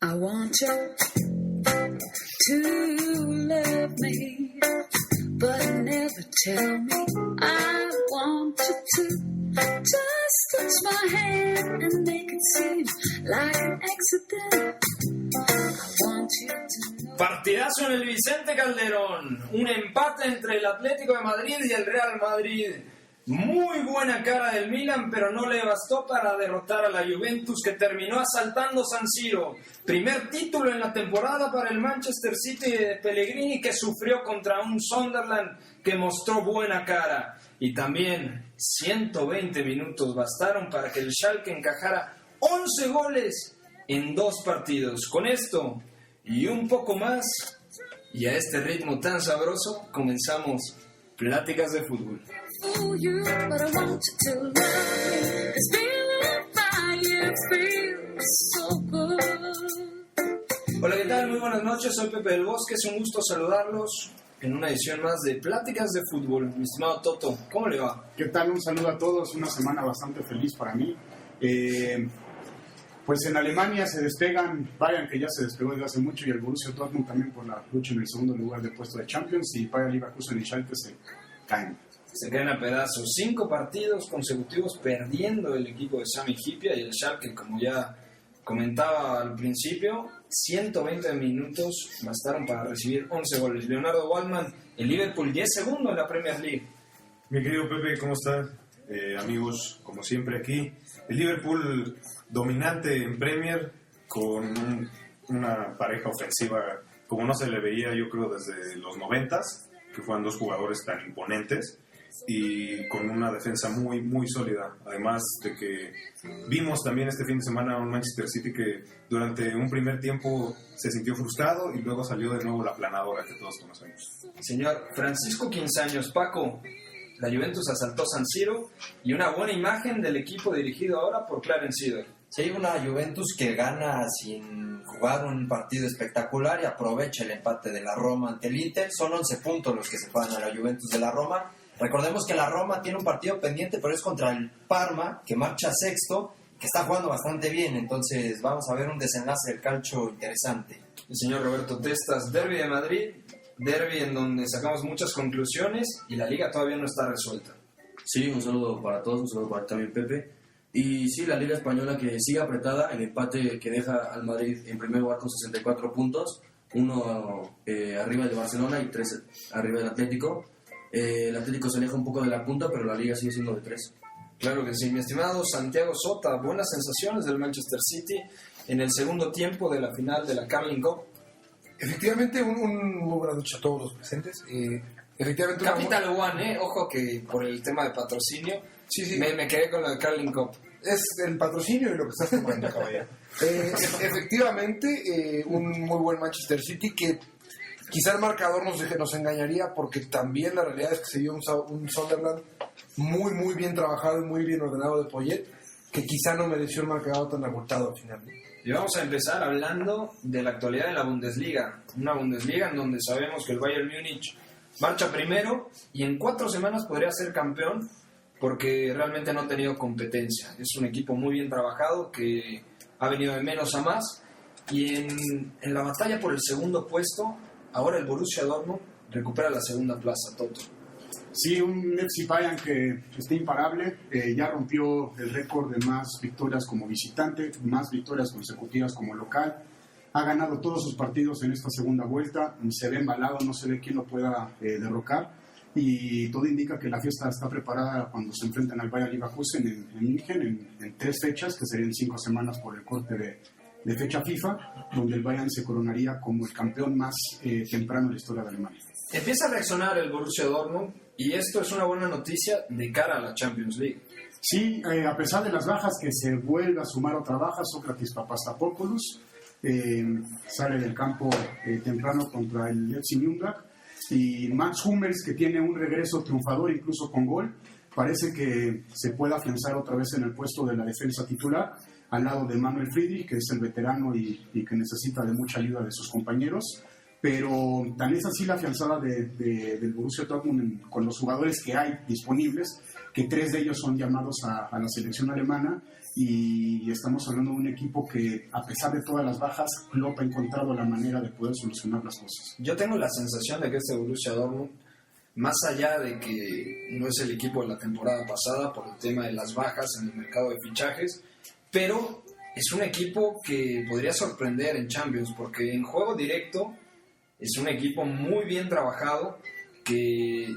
I want you to love me, but never tell me I want you to just touch my hand and make it seem like an accident. I want you to know. Partidazo en el Vicente Calderón, un empate entre el Atlético de Madrid y el Real Madrid. Muy buena cara del Milan, pero no le bastó para derrotar a la Juventus, que terminó asaltando San Siro. Primer título en la temporada para el Manchester City de Pellegrini, que sufrió contra un Sunderland que mostró buena cara. Y también 120 minutos bastaron para que el Schalke encajara 11 goles en 2 partidos. Con esto y un poco más, y a este ritmo tan sabroso, comenzamos Pláticas de Fútbol. You, but I want you to love me. It's feeling fire, feels so good. Hola, ¿qué tal? Muy buenas noches, soy Pepe del Bosque, es un gusto saludarlos en una edición más de Pláticas de Fútbol. Mi estimado Toto, ¿cómo le va? ¿Qué tal? Un saludo a todos, una semana bastante feliz para mí. Pues en Alemania se despegan, Bayern, que ya se despegó desde hace mucho, y el Borussia Dortmund también por la lucha en el segundo lugar del puesto de Champions, y Bayer Leverkusen y Schalke se caen. Se caen a pedazos. 5 partidos consecutivos perdiendo el equipo de Sami Hyypiä, y el Schalke, como ya comentaba al principio, 120 minutos bastaron para recibir 11 goles. Leonardo Waldman, el Liverpool ya es segundo en la Premier League. Mi querido Pepe, ¿cómo estás? Amigos, como siempre aquí. El Liverpool dominante en Premier, con una pareja ofensiva como no se le veía, yo creo, desde los 90s, que fueron 2 jugadores tan imponentes, y con una defensa muy, muy sólida. Además de que vimos también este fin de semana a un Manchester City que durante un primer tiempo se sintió frustrado y luego salió de nuevo la planadora que todos conocemos. Señor Francisco Quinzaños, Paco, la Juventus asaltó San Siro y una buena imagen del equipo dirigido ahora por Clarence Seedorf. Sí, una Juventus que gana sin jugar un partido espectacular y aprovecha el empate de la Roma ante el Inter. Son 11 puntos los que se van a la Juventus de la Roma. Recordemos que la Roma tiene un partido pendiente, pero es contra el Parma, que marcha sexto, que está jugando bastante bien. Entonces vamos a ver un desenlace del calcio interesante. El señor Roberto Testas, derbi de Madrid, derbi en donde sacamos muchas conclusiones y la liga todavía no está resuelta. Sí, un saludo para todos, un saludo para también Pepe. Y sí, la Liga Española que sigue apretada, el empate que deja al Madrid en primer lugar con 64 puntos, 1 arriba del Barcelona y 3 arriba del Atlético. El Atlético se aleja un poco de la punta, pero la Liga sigue siendo de 3. Claro que sí, mi estimado Santiago Sota, buenas sensaciones del Manchester City en el segundo tiempo de la final de la Carling Cup. Efectivamente, un muy buena noche a todos los presentes. Efectivamente, Capital One, ojo que por el tema de patrocinio, sí. Me quedé con la Carling Cup. Es el patrocinio y lo que estás tomando, caballero. Efectivamente, un muy buen Manchester City que quizá el marcador nos engañaría, porque también la realidad es que se vio un Sunderland muy, muy bien trabajado y muy bien ordenado de Poyet, que quizá no mereció el marcador tan abultado al final. Y vamos a empezar hablando de la actualidad de la Bundesliga. Una Bundesliga en donde sabemos que el Bayern Múnich marcha primero y en 4 semanas podría ser campeón, porque realmente no ha tenido competencia. Es un equipo muy bien trabajado que ha venido de menos a más, y en la batalla por el segundo puesto, ahora el Borussia Dortmund recupera la segunda plaza, Toto. Sí, un FC Bayern que está imparable, ya rompió el récord de más victorias como visitante, más victorias consecutivas como local. Ha ganado todos sus partidos en esta segunda vuelta, se ve embalado, no se ve quién lo pueda derrocar, y todo indica que la fiesta está preparada cuando se enfrentan al Bayer Leverkusen en München en 3 fechas, que serían 5 semanas por el corte de fecha FIFA, donde el Bayern se coronaría como el campeón más temprano de la historia de Alemania. Empieza a reaccionar el Borussia Dortmund, y esto es una buena noticia de cara a la Champions League. Sí, a pesar de las bajas, que se vuelve a sumar otra baja, Sócrates Papastapopoulos sale del campo temprano contra el FC Nürnberg, y Mats Hummels, que tiene un regreso triunfador incluso con gol, parece que se puede afianzar otra vez en el puesto de la defensa titular, al lado de Manuel Friedrich, que es el veterano y que necesita de mucha ayuda de sus compañeros. pero tan es así la afianzada del Borussia Dortmund con los jugadores que hay disponibles, que 3 de ellos son llamados a la selección alemana, y estamos hablando de un equipo que, a pesar de todas las bajas, Klopp ha encontrado la manera de poder solucionar las cosas. Yo tengo la sensación de que este Borussia Dortmund, más allá de que no es el equipo de la temporada pasada por el tema de las bajas en el mercado de fichajes, pero es un equipo que podría sorprender en Champions, porque en juego directo es un equipo muy bien trabajado, que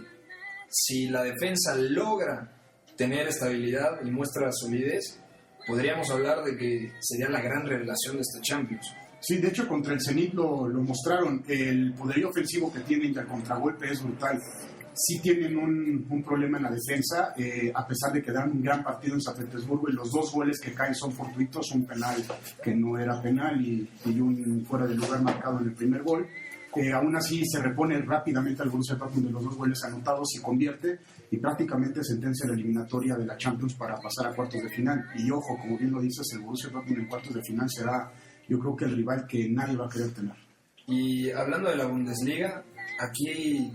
si la defensa logra tener estabilidad y muestra solidez, podríamos hablar de que sería la gran revelación de este Champions. Sí, de hecho contra el Zenit lo mostraron. El poderío ofensivo que tienen y el contragolpe es brutal. Sí tienen un problema en la defensa, a pesar de que dan un gran partido en San Petersburgo, y los 2 goles que caen son fortuitos, un penal que no era penal y un fuera de lugar marcado en el primer gol. Aún así se repone rápidamente al Borussia Dortmund de los 2 goles anotados y convierte, y prácticamente sentencia la eliminatoria de la Champions para pasar a cuartos de final. Y ojo, como bien lo dices, el Borussia Dortmund en cuartos de final será, yo creo, que el rival que nadie va a querer tener. Y hablando de la Bundesliga, aquí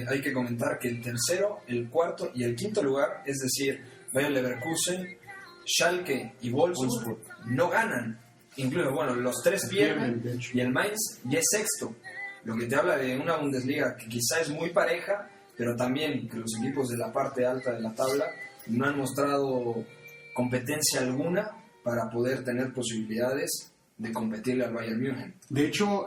hay que comentar que el tercero, el cuarto y el quinto lugar, es decir, Bayer Leverkusen, Schalke y Wolfsburg, no ganan. Incluso, bueno, los 3 pierden de hecho. y el Mainz ya es sexto. Lo que te habla de una Bundesliga que quizá es muy pareja, pero también que los equipos de la parte alta de la tabla no han mostrado competencia alguna para poder tener posibilidades de competirle al Bayern München. De hecho,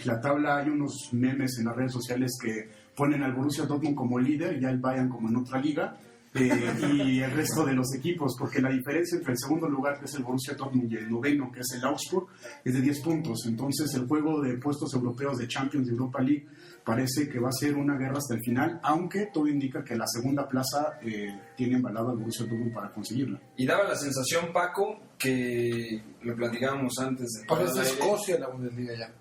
la tabla, hay unos memes en las redes sociales que ponen al Borussia Dortmund como líder, ya el Bayern como en otra liga, y el resto de los equipos, porque la diferencia entre el segundo lugar, que es el Borussia Dortmund, y el noveno, que es el Augsburg, es de 10 puntos. Entonces el juego de puestos europeos de Champions de Europa League parece que va a ser una guerra hasta el final, aunque todo indica que la segunda plaza tiene embalado al Borussia Dortmund para conseguirla. Y daba la sensación, Paco, que lo platicábamos antes de Parece Escocia en la Bundesliga ya.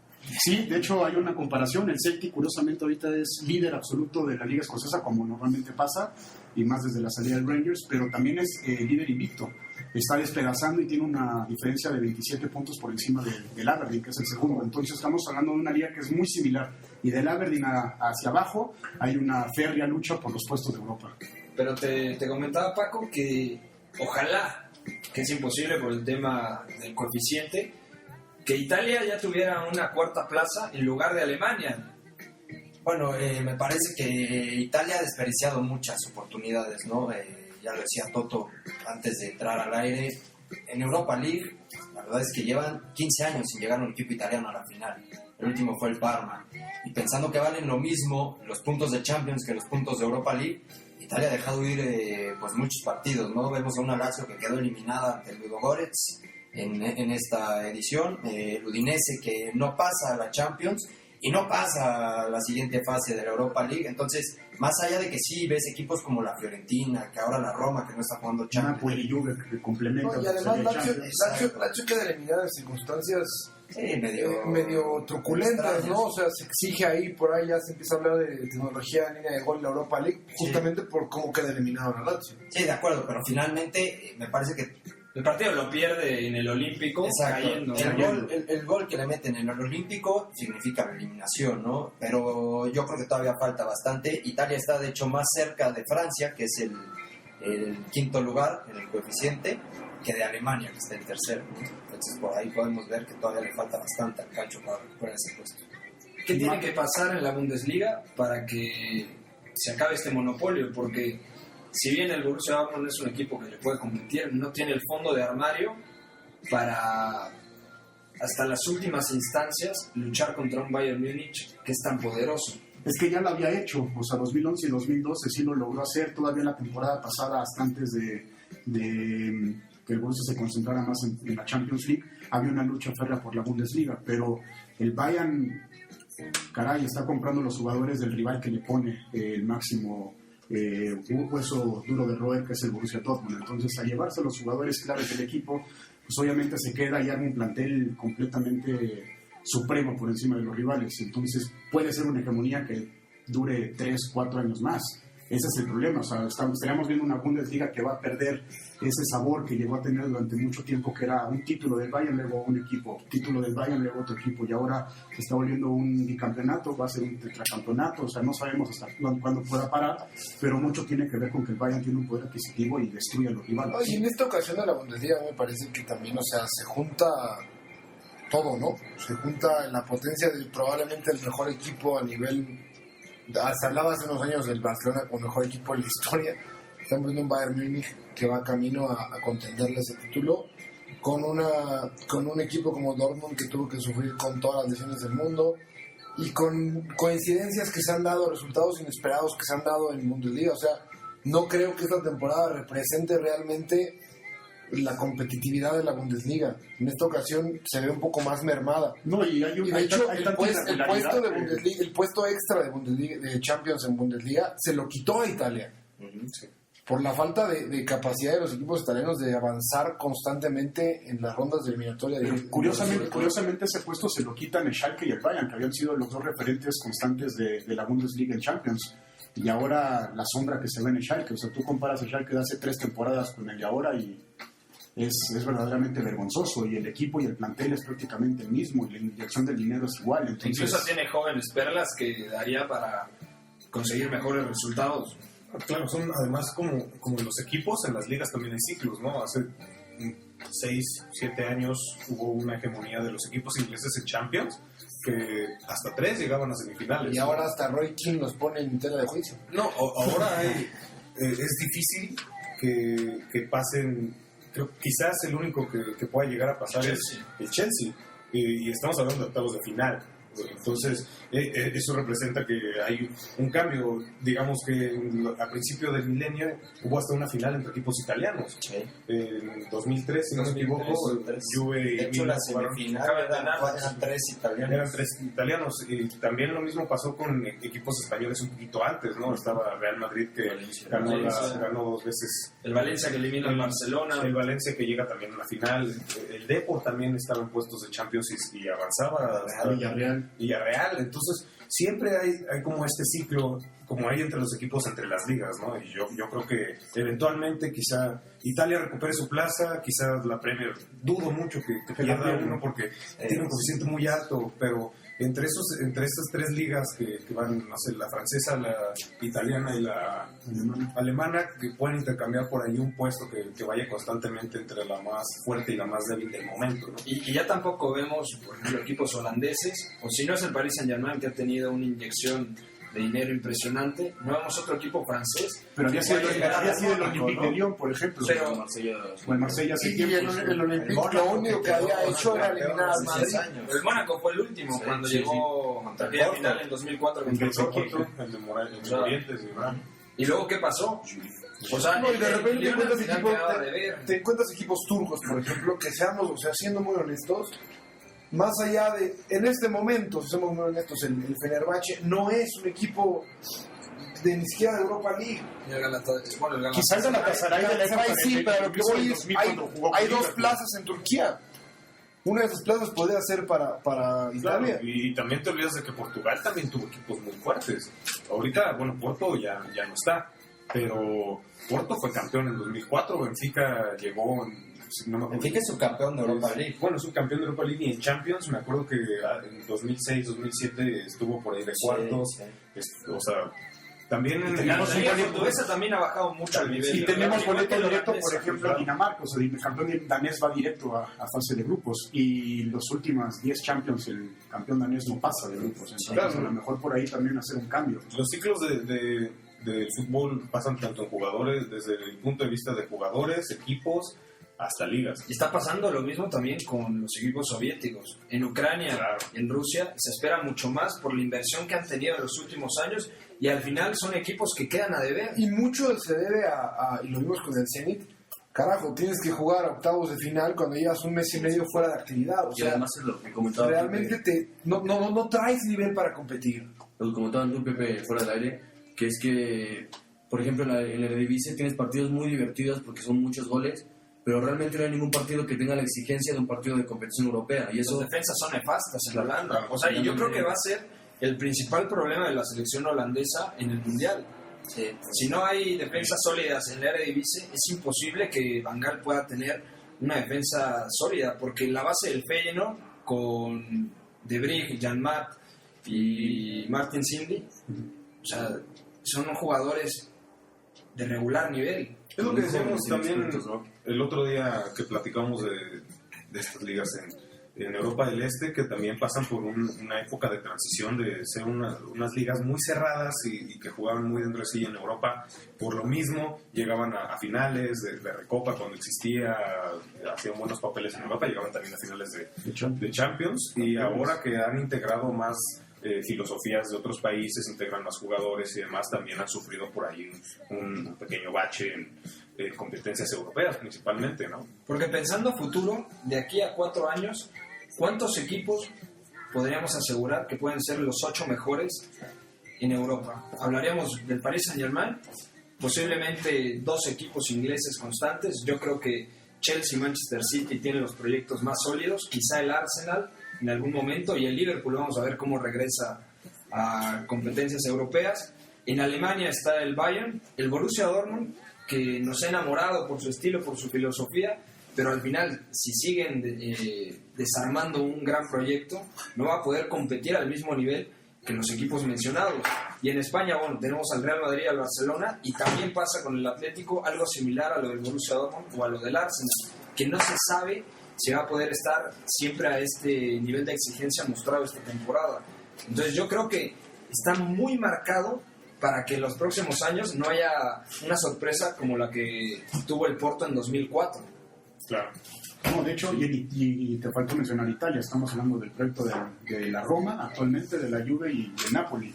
Sí, de hecho hay una comparación. El Celtic, curiosamente, ahorita es líder absoluto de la Liga Escocesa, como normalmente pasa, y más desde la salida del Rangers, pero también es líder invicto. Está despedazando y tiene una diferencia de 27 puntos por encima del Aberdeen, que es el segundo. Entonces estamos hablando de una liga que es muy similar. Y del Aberdeen hacia abajo hay una férrea lucha por los puestos de Europa. Pero te comentaba, Paco, que ojalá, que es imposible por el tema del coeficiente, que Italia ya tuviera una cuarta plaza en lugar de Alemania. Bueno, me parece que Italia ha desperdiciado muchas oportunidades, ¿no? Ya lo decía Toto antes de entrar al aire. En Europa League, la verdad es que llevan 15 años sin llegar a un equipo italiano a la final. El último fue el Parma. Y pensando que valen lo mismo los puntos de Champions que los puntos de Europa League, Italia ha dejado ir pues muchos partidos, ¿no? Vemos a una Lazio que quedó eliminada ante el Ludogorets en esta edición, el Udinese que no pasa a la Champions y no pasa a la siguiente fase de la Europa League. Entonces, más allá de que sí ves equipos como la Fiorentina, que ahora la Roma, que no está jugando Champions, Napoli y Juve, que complementa. No, y además Lazio queda eliminada en circunstancias medio truculentas, ¿no? O sea, se exige ahí, por ahí ya se empieza a hablar de tecnología en línea de gol en la Europa League, justamente por cómo queda eliminado la Lazio. Sí, de acuerdo, pero finalmente me parece que el partido lo pierde en el Olímpico, cayendo. El gol que le meten en el Olímpico significa la eliminación, ¿no? Pero yo creo que todavía falta bastante. Italia está, de hecho, más cerca de Francia, que es el quinto lugar en el coeficiente, que de Alemania, que está en tercero, ¿no? Entonces, por ahí podemos ver que todavía le falta bastante al Calcio para recuperar ese puesto. ¿Qué tiene que pasar en la Bundesliga para que se acabe este monopolio? Porque si bien el Borussia Dortmund es un equipo que le puede competir, no tiene el fondo de armario para, hasta las últimas instancias, luchar contra un Bayern Múnich que es tan poderoso. Es que ya lo había hecho, o sea, 2011 y 2012 sí lo logró hacer, todavía la temporada pasada, hasta antes de que el Borussia se concentrara más en la Champions League, había una lucha férrea por la Bundesliga, pero el Bayern, caray, está comprando los jugadores del rival que le pone el máximo hueso duro de roer, que es el Borussia Dortmund. Entonces, al llevarse los jugadores claves del equipo, pues obviamente se queda y arma un plantel completamente supremo por encima de los rivales. Entonces puede ser una hegemonía que dure 3-4 años más, Ese es el problema, o sea, estaríamos viendo una Bundesliga que va a perder ese sabor que llegó a tener durante mucho tiempo, que era un título del Bayern, luego un equipo, título del Bayern, luego otro equipo, y ahora se está volviendo un bicampeonato, va a ser un tetracampeonato, o sea, no sabemos hasta cuándo pueda parar, pero mucho tiene que ver con que el Bayern tiene un poder adquisitivo y destruye a los rivales. Oye, en esta ocasión de la Bundesliga me parece que también, o sea, se junta todo, ¿no? Se junta la potencia de probablemente el mejor equipo a nivel... Se hablaba hace unos años del Barcelona como mejor equipo de la historia. Estamos viendo un Bayern Múnich que va camino a contenderle ese título con un equipo como Dortmund que tuvo que sufrir con todas las lesiones del mundo y con coincidencias que se han dado, resultados inesperados que se han dado en Bundesliga. O sea, no creo que esta temporada represente realmente la competitividad de la Bundesliga. En esta ocasión se ve un poco más mermada. No, y de hecho, el puesto de que... Bundesliga, el puesto extra de Bundesliga, de Champions en Bundesliga, se lo quitó a Italia. Sí. Por la falta de capacidad de los equipos italianos de avanzar constantemente en las rondas de eliminatoria. Curiosamente ese puesto se lo quitan el Schalke y el Bayern, que habían sido los dos referentes constantes de la Bundesliga en Champions. Y ahora la sombra que se ve en el Schalke, o sea, tú comparas el Schalke de hace 3 temporadas con el de ahora y es verdaderamente vergonzoso, y el equipo y el plantel es prácticamente el mismo y la inyección del dinero es igual. Entonces, incluso tiene jóvenes perlas que daría para conseguir mejores resultados. Claro, son además como en los equipos, en las ligas también hay ciclos, ¿no? Hace 6, 7 años hubo una hegemonía de los equipos ingleses en Champions, que hasta 3 llegaban a semifinales. Y ahora hasta Roy Keane los pone en tela de juicio. No, ahora es difícil que pasen. Creo, quizás el único que pueda llegar a pasar es el Chelsea. Y estamos hablando de octavos de final. Entonces, eso representa que hay un cambio. Digamos que a principio del milenio hubo hasta una final entre equipos italianos. Sí. En 2003, si no me equivoco, Juve De y hecho, Milan la jugaron. semifinal eran 3 italianos. Eran 3 italianos, y también lo mismo pasó con equipos españoles un poquito antes, ¿no? Estaba Real Madrid, que ganó 2 veces. El Valencia que elimina al Barcelona. El Valencia que llega también a la final. El Depor también estaba en puestos de Champions y avanzaba hasta Villarreal. Entonces, siempre hay como este ciclo, como hay entre los equipos, entre las ligas, ¿no? Y yo creo que eventualmente quizá Italia recupere su plaza, quizás la Premier, dudo mucho que pierda uno porque tiene un coeficiente muy alto, pero entre estas 3 ligas que van a ser la francesa, la italiana y la alemana, que pueden intercambiar por ahí un puesto que vaya constantemente entre la más fuerte y la más débil del momento, ¿no? Y ya tampoco vemos, por ejemplo, equipos holandeses, o si no es el Paris Saint-Germain, que ha tenido una inyección de dinero impresionante. No vemos otro equipo francés. Pero había sido el Olympique de Lyon, por ejemplo. Pero o el Marsella hace Y tiempo. el Olympique lo único que había hecho era eliminar al Madrid. el Mónaco fue el último cuando llegó a aquella final en 2004 contra el Porto. El de Morientes ¿Y luego qué pasó? O sea, No, y de repente Lyon al final quedaba de ver. te encuentras equipos turcos, por ejemplo, que seamos, o sea, siendo muy honestos, más allá de, en este momento, si somos muy honestos, el Fenerbahce no es un equipo de ni siquiera de Europa League. Y el Galatasaray, Quizás el Galatasaray de la época Sí, pero lo que voy es, 2000 hay cuando jugó con dos Liverpool. plazas en Turquía. Una de esas plazas podría ser para Italia. Claro, y también te olvidas de que Portugal también tuvo equipos muy fuertes. Ahorita, bueno, Porto ya no está, pero Porto fue campeón en 2004, Benfica llegó Benfica es subcampeón de Europa League. Bueno, es un campeón de Europa League y en Champions, me acuerdo que en 2006, 2007 estuvo por ahí de cuartos. Sí. O sea, también La liga portuguesa también ha bajado mucho el nivel. Y tenemos Igual boleto que la directo, holandesa, por ejemplo, a Dinamarca. O sea, el campeón danés va directo a fase de grupos. Y los últimos 10 Champions, el campeón danés no pasa de grupos. Entonces, Claro. a lo mejor por ahí también hacer un cambio. los ciclos del fútbol pasan tanto en jugadores, desde el punto de vista de jugadores, equipos, hasta ligas. Y está pasando lo mismo también con los equipos soviéticos. En Ucrania, Claro. en Rusia, se espera mucho más por la inversión que han tenido en los últimos años y al final son equipos que quedan a deber. Y mucho se debe y lo vimos con el Zenit. Carajo, tienes que jugar a octavos de final cuando llevas un mes y medio fuera de actividad. O Y sea, además es lo que comentaba realmente no traes nivel para competir. lo que comentaban tú, Pepe, fuera del aire, que es que, por ejemplo, en la Eredivisie tienes partidos muy divertidos porque son muchos goles, pero realmente no hay ningún partido que tenga la exigencia de un partido de competición europea. Y eso, Las defensas son nefastas en Holanda. Claro, O sea, y yo creo totalmente. que va a ser el principal problema de la selección holandesa en el Mundial. Sí. Si no hay defensas sólidas en la Eredivisie, es imposible que Van Gaal pueda tener una defensa sólida, porque la base del Feyenoord con De Vrij, Jan Maat y Martin Cindy, o sea, son jugadores de regular nivel. Es lo que decíamos también el otro día que platicamos de estas ligas en Europa del Este, que también pasan por una época de transición de ser unas ligas muy cerradas y que jugaban muy dentro de sí en Europa. Por lo mismo, llegaban a finales de Recopa cuando existía, hacían buenos papeles en Europa, llegaban también a finales de Champions, y ahora que han integrado más filosofías de otros países, integran más jugadores y demás, también han sufrido por ahí un pequeño bache en competencias europeas principalmente, ¿no? Porque pensando a futuro, de aquí a 4 años, ¿cuántos equipos podríamos asegurar que pueden ser los 8 mejores en Europa? Hablaríamos del Paris Saint-Germain, posiblemente 2 equipos ingleses constantes. Yo creo que Chelsea y Manchester City tienen los proyectos más sólidos, quizá el Arsenal en algún momento, y el Liverpool vamos a ver cómo regresa a competencias europeas. En Alemania está el Bayern, el Borussia Dortmund, que nos ha enamorado por su estilo, por su filosofía, pero al final, si siguen desarmando un gran proyecto, no va a poder competir al mismo nivel que los equipos mencionados. Y en España, bueno, tenemos al Real Madrid y al Barcelona, y también pasa con el Atlético algo similar a lo del Borussia Dortmund o a lo del Arsenal, que no se sabe si va a poder estar siempre a este nivel de exigencia mostrado esta temporada. Entonces yo creo que está muy marcado para que en los próximos años no haya una sorpresa como la que tuvo el Porto en 2004. Claro. No, de hecho, y te faltó mencionar Italia, estamos hablando del proyecto de la Roma, actualmente de la Juve y de Napoli.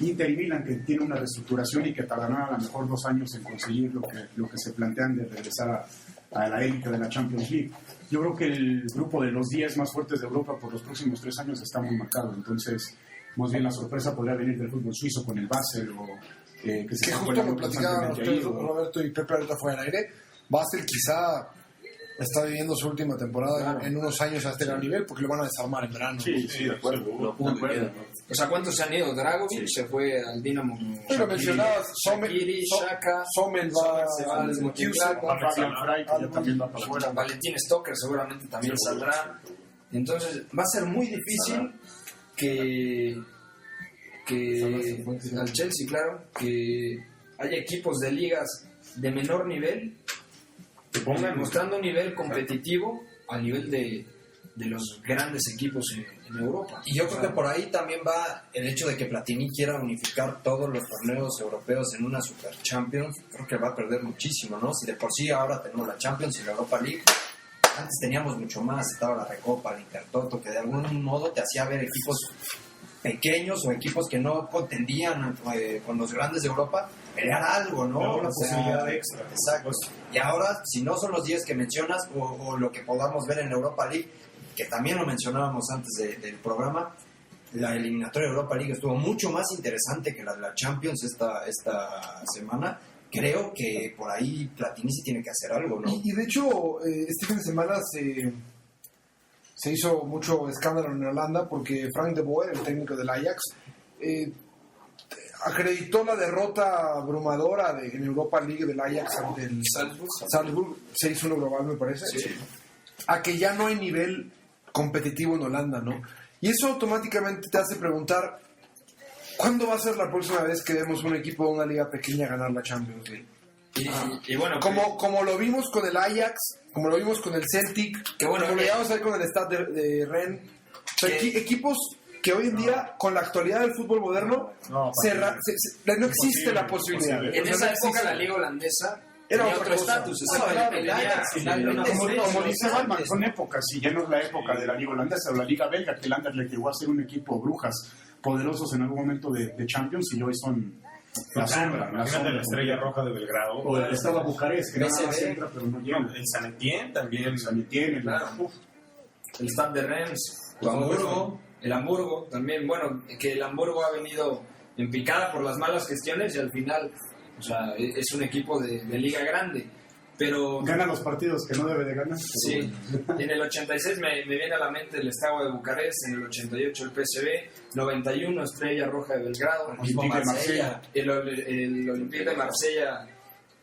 Inter y Milan, que tiene una reestructuración y que tardarán a lo mejor 2 años en conseguir lo que se plantean de regresar a la élite de la Champions League. Yo creo que el grupo de los 10 más fuertes de Europa por los próximos 3 años está muy marcado, entonces más bien la sorpresa podría venir del fútbol suizo con el Basel o que se Que está justo jugando lo platicaban constantemente ahí, ustedes, Roberto y Pepe, ahorita fuera del aire. Basel quizá está viviendo su última temporada en unos años a este gran nivel, porque lo van a desarmar en verano. Sí, de acuerdo. Lo poco que queda, ¿no? O sea, ¿cuántos se han ido? Dragovic se fue al Dinamo. Tú lo mencionabas, Shaqiri, Xhaka, Sommel se va va al al Mönchengladbach, Fabian Frey, que ya también va para afuera. Valentín Stoker seguramente también saldrá. Entonces va a ser muy difícil que al Chelsea, claro, que haya equipos de ligas de menor nivel Que pongan mostrando un nivel competitivo a nivel de los grandes equipos en Europa. Y yo creo que por ahí también va el hecho de que Platini quiera unificar todos los torneos europeos en una Super Champions. Creo que va a perder muchísimo, ¿no? Si de por sí ahora tenemos la Champions y la Europa League, antes teníamos mucho más. Estaba la Recopa, el Intertoto, que de algún modo te hacía ver equipos pequeños o equipos que no contendían con los grandes de Europa pelear algo, ¿no? Era una O sea, posibilidad extra. Exacto. Y ahora, si no son los 10 que mencionas o lo que podamos ver en la Europa League, que también lo mencionábamos antes del programa, la eliminatoria de Europa League estuvo mucho más interesante que la de la Champions esta semana. Creo que por ahí Platini sí tiene que hacer algo, ¿no? Y de hecho, este fin de semana se hizo mucho escándalo en Holanda porque Frank de Boer, el técnico del Ajax, acreditó la derrota abrumadora en Europa League del Ajax ante el Salzburg 6-1 global, me parece, a que ya no hay nivel competitivo en Holanda, ¿no? Y eso automáticamente te hace preguntar, ¿cuándo va a ser la próxima vez que vemos un equipo de una liga pequeña ganar la Champions League? Y bueno, Como lo vimos con el Ajax, como lo vimos con el Celtic, que bueno, como lo llegamos a ver con el Stade de Rennes. O sea, equipos que hoy en día, con la actualidad del fútbol moderno, no existe la posibilidad. En esa época la liga holandesa era tenía otro estatus. El Ajax finalmente Como dice Balman, son épocas, y ya no es la época de la liga holandesa o la liga belga, que el Anderlecht llegó a ser un equipo brujas poderosos en algún momento de Champions, y hoy son la sombra. Imagínate la Estrella Roja de Belgrado. O el Estado de Bucarest, que nada más entra, pero no llega. El San Etienne también. El San Etienne, Claro. El Stade de Rennes, el Hamburgo también. Bueno, que el Hamburgo ha venido en picada por las malas gestiones y al final, o sea, es un equipo de liga grande. pero Gana los partidos que no debe de ganar. sí, en el 86 me viene a la mente el Steaua de Bucarest, en el 88 el PSV, 91 Estrella Roja de Belgrado, Mismo Olympique de Marsella. el Olympique de Marsella,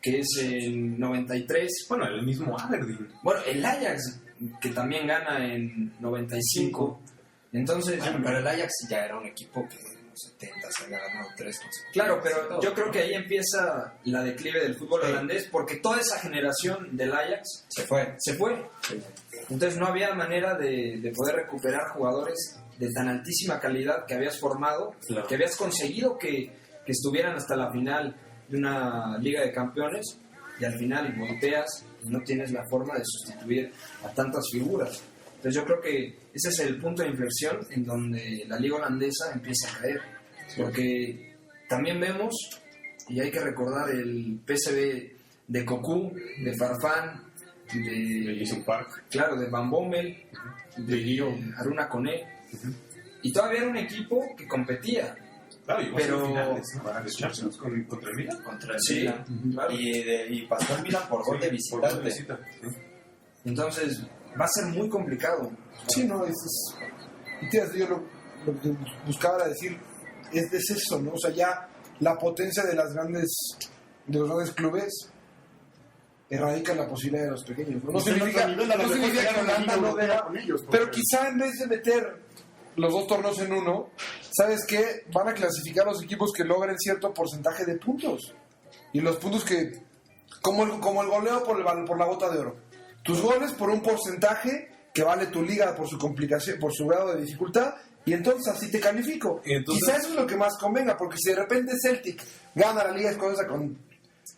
que es el 93. Bueno, el mismo Aberdeen. Bueno, el Ajax, que también gana en 95. Entonces, Bueno, pero el Ajax ya era un equipo que en los 70 se había ganado 3 consecutivos. claro, pero yo creo que ahí empieza la declive del fútbol Sí. holandés, porque toda esa generación del Ajax Se fue. se fue. Entonces no había manera de poder recuperar jugadores de tan altísima calidad que habías formado, Claro. que habías conseguido que estuvieran hasta la final de una Liga de Campeones, y al final volteas y no tienes la forma de sustituir a tantas figuras. Entonces yo creo que ese es el punto de inflexión en donde la Liga holandesa empieza a caer. Porque también vemos, y hay que recordar el PSV de Cocu, de Farfán, De de Elysium Park. claro, de Van Bommel, de Aruna Koné, y todavía era un equipo que competía. Claro, llegó Pero- a finales, ¿no? De Champions contra el Milan. Contra el Sí, Milan. claro. Y pasó el Milan por gol de Sí, por gol de visitante. visita, sí. Entonces va a ser muy complicado. Sí, no, y tías, yo lo que buscaba era decir, es eso, ¿no? O sea, ya la potencia de los grandes clubes erradica la posibilidad de los pequeños, ¿no? No Pero en significa, otro nivel, a lo no mejor significa que llegar a la Holanda Liga no Europea deba, con ellos, porque- pero quizá en vez de meter los dos torneos en uno, ¿sabes qué? Van a clasificar los equipos que logren cierto porcentaje de puntos. Y los puntos que, como el goleo por la bota de oro. Tus goles por un porcentaje que vale tu liga por su complicación, por su grado de dificultad, y entonces así te califico. Y entonces- Quizá eso es lo que más convenga, porque si de repente Celtic gana la liga escocesa con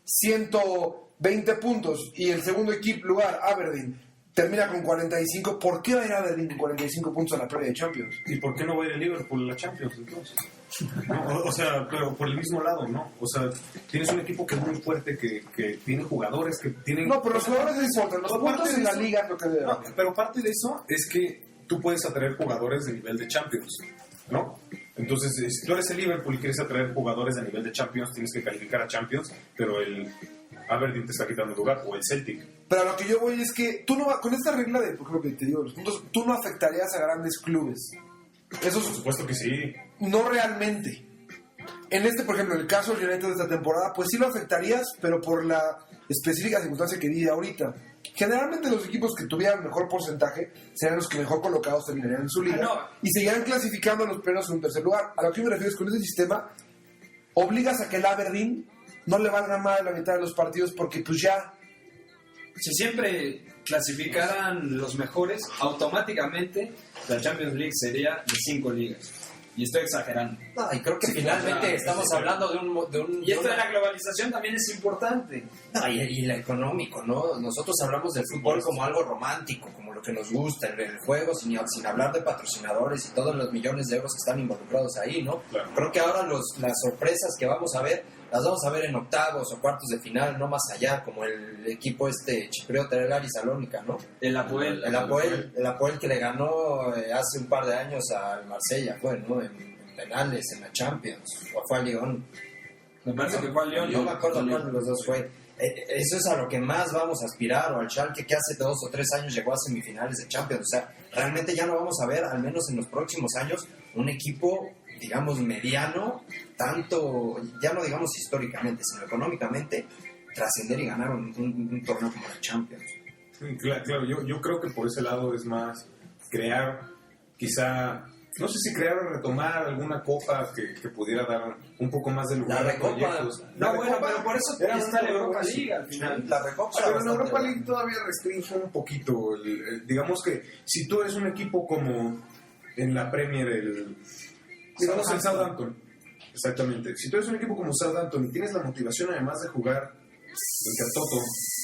120 puntos y el segundo lugar, Aberdeen, termina con 45, ¿por qué va a ir Aberdeen con 45 puntos a la previa de Champions? ¿Y por qué no va a ir el Liverpool a la Champions entonces? No, o sea, pero por el mismo lado, ¿no? O sea, tienes un equipo que es muy fuerte, que tiene jugadores que tienen... No, pero los jugadores no importan, los Aparte puntos de en la eso- liga es lo que debe No, haber. pero parte de eso es que tú puedes atraer jugadores de nivel de Champions, ¿no? Entonces, si tú eres el Liverpool y quieres atraer jugadores de nivel de Champions, tienes que calificar a Champions, pero el Aberdeen te está quitando lugar, o el Celtic. Pero a lo que yo voy es que tú no con esta regla de, por ejemplo, que te digo, los puntos, tú no afectarías a grandes clubes. Eso Por supuesto que sí. no realmente. En por ejemplo, el caso del United de esta temporada, pues sí lo afectarías, pero por la específica circunstancia que di ahorita. Generalmente los equipos que tuvieran mejor porcentaje serían los que mejor colocados terminarían en su liga No. y seguirán clasificando a los primeros en un tercer lugar. A lo que me refiero es que con ese sistema obligas a que el Aberdeen no le valga más de la mitad de los partidos porque pues ya... Si siempre clasificaran los mejores, automáticamente la Champions League sería de 5 ligas. Y estoy exagerando. No, y creo que finalmente claro, estamos hablando de un Y esto de la globalización también es importante. No, y lo económico, ¿no? Nosotros hablamos del fútbol como algo romántico, como lo que nos gusta, el juego, sin hablar de patrocinadores y todos los millones de euros que están involucrados ahí, ¿no? Claro. Creo que ahora las sorpresas que vamos a ver, las vamos a ver en octavos o cuartos de final, no más allá, como el equipo chipriota del Aris Salónica, ¿no? El Apoel. El Apoel que le ganó hace un par de años al Marsella, fue, ¿no? En penales, en la Champions, o fue al Lyon. Me parece que fue al Lyon. Yo me acuerdo cuál de los dos fue. Eso es a lo que más vamos a aspirar, o al Schalke que hace 2 o 3 años llegó a semifinales de Champions. O sea, realmente ya no vamos a ver, al menos en los próximos años, un equipo, digamos, mediano, tanto, ya no digamos históricamente, sino económicamente, trascender y ganar un torneo como la Champions. Sí, claro, yo creo que por ese lado es más crear, quizá, no sé si crear o retomar alguna copa que pudiera dar un poco más de lugar La a Recopa. proyectos. No, bueno, pero por eso era está la una Europa buena- League al final. La Recopa era Pero en bastante Europa buena. League todavía restringe un poquito. Digamos que si tú eres un equipo como en la Premier, digamos el Southampton, exactamente. Si tú eres un equipo como Southampton y tienes la motivación además de jugar el Intertoto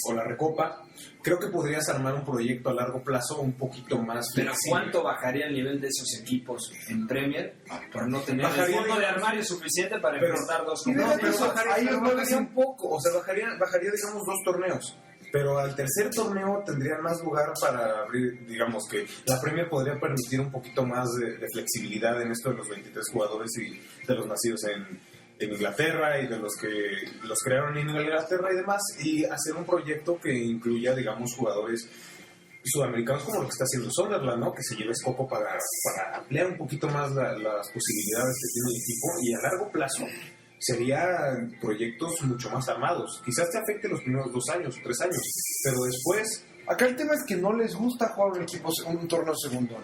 o la Recopa, creo que podrías armar un proyecto a largo plazo un poquito más Pero flexible. ¿cuánto bajaría el nivel de esos equipos en Premier por no tener el Bajaría, fondo de armario suficiente para pero- enfrentar dos y No, deja pero eso, bajaría, a ellos pero no les bajaría im- un poco, o sea, bajaría digamos 2 torneos. Pero al tercer torneo tendrían más lugar para abrir, digamos que la Premier podría permitir un poquito más de flexibilidad en esto de los 23 jugadores y de los nacidos en Inglaterra y de los que los crearon en Inglaterra y demás, y hacer un proyecto que incluya, digamos, jugadores sudamericanos como lo que está haciendo Sunderland, ¿no? Que se lleve Escoco para ampliar un poquito más las posibilidades que tiene el equipo, y a largo plazo serían proyectos mucho más armados. Quizás te afecte los primeros 2 años o 3 años, pero después... Acá el tema es que no les gusta jugar un torneo segundo.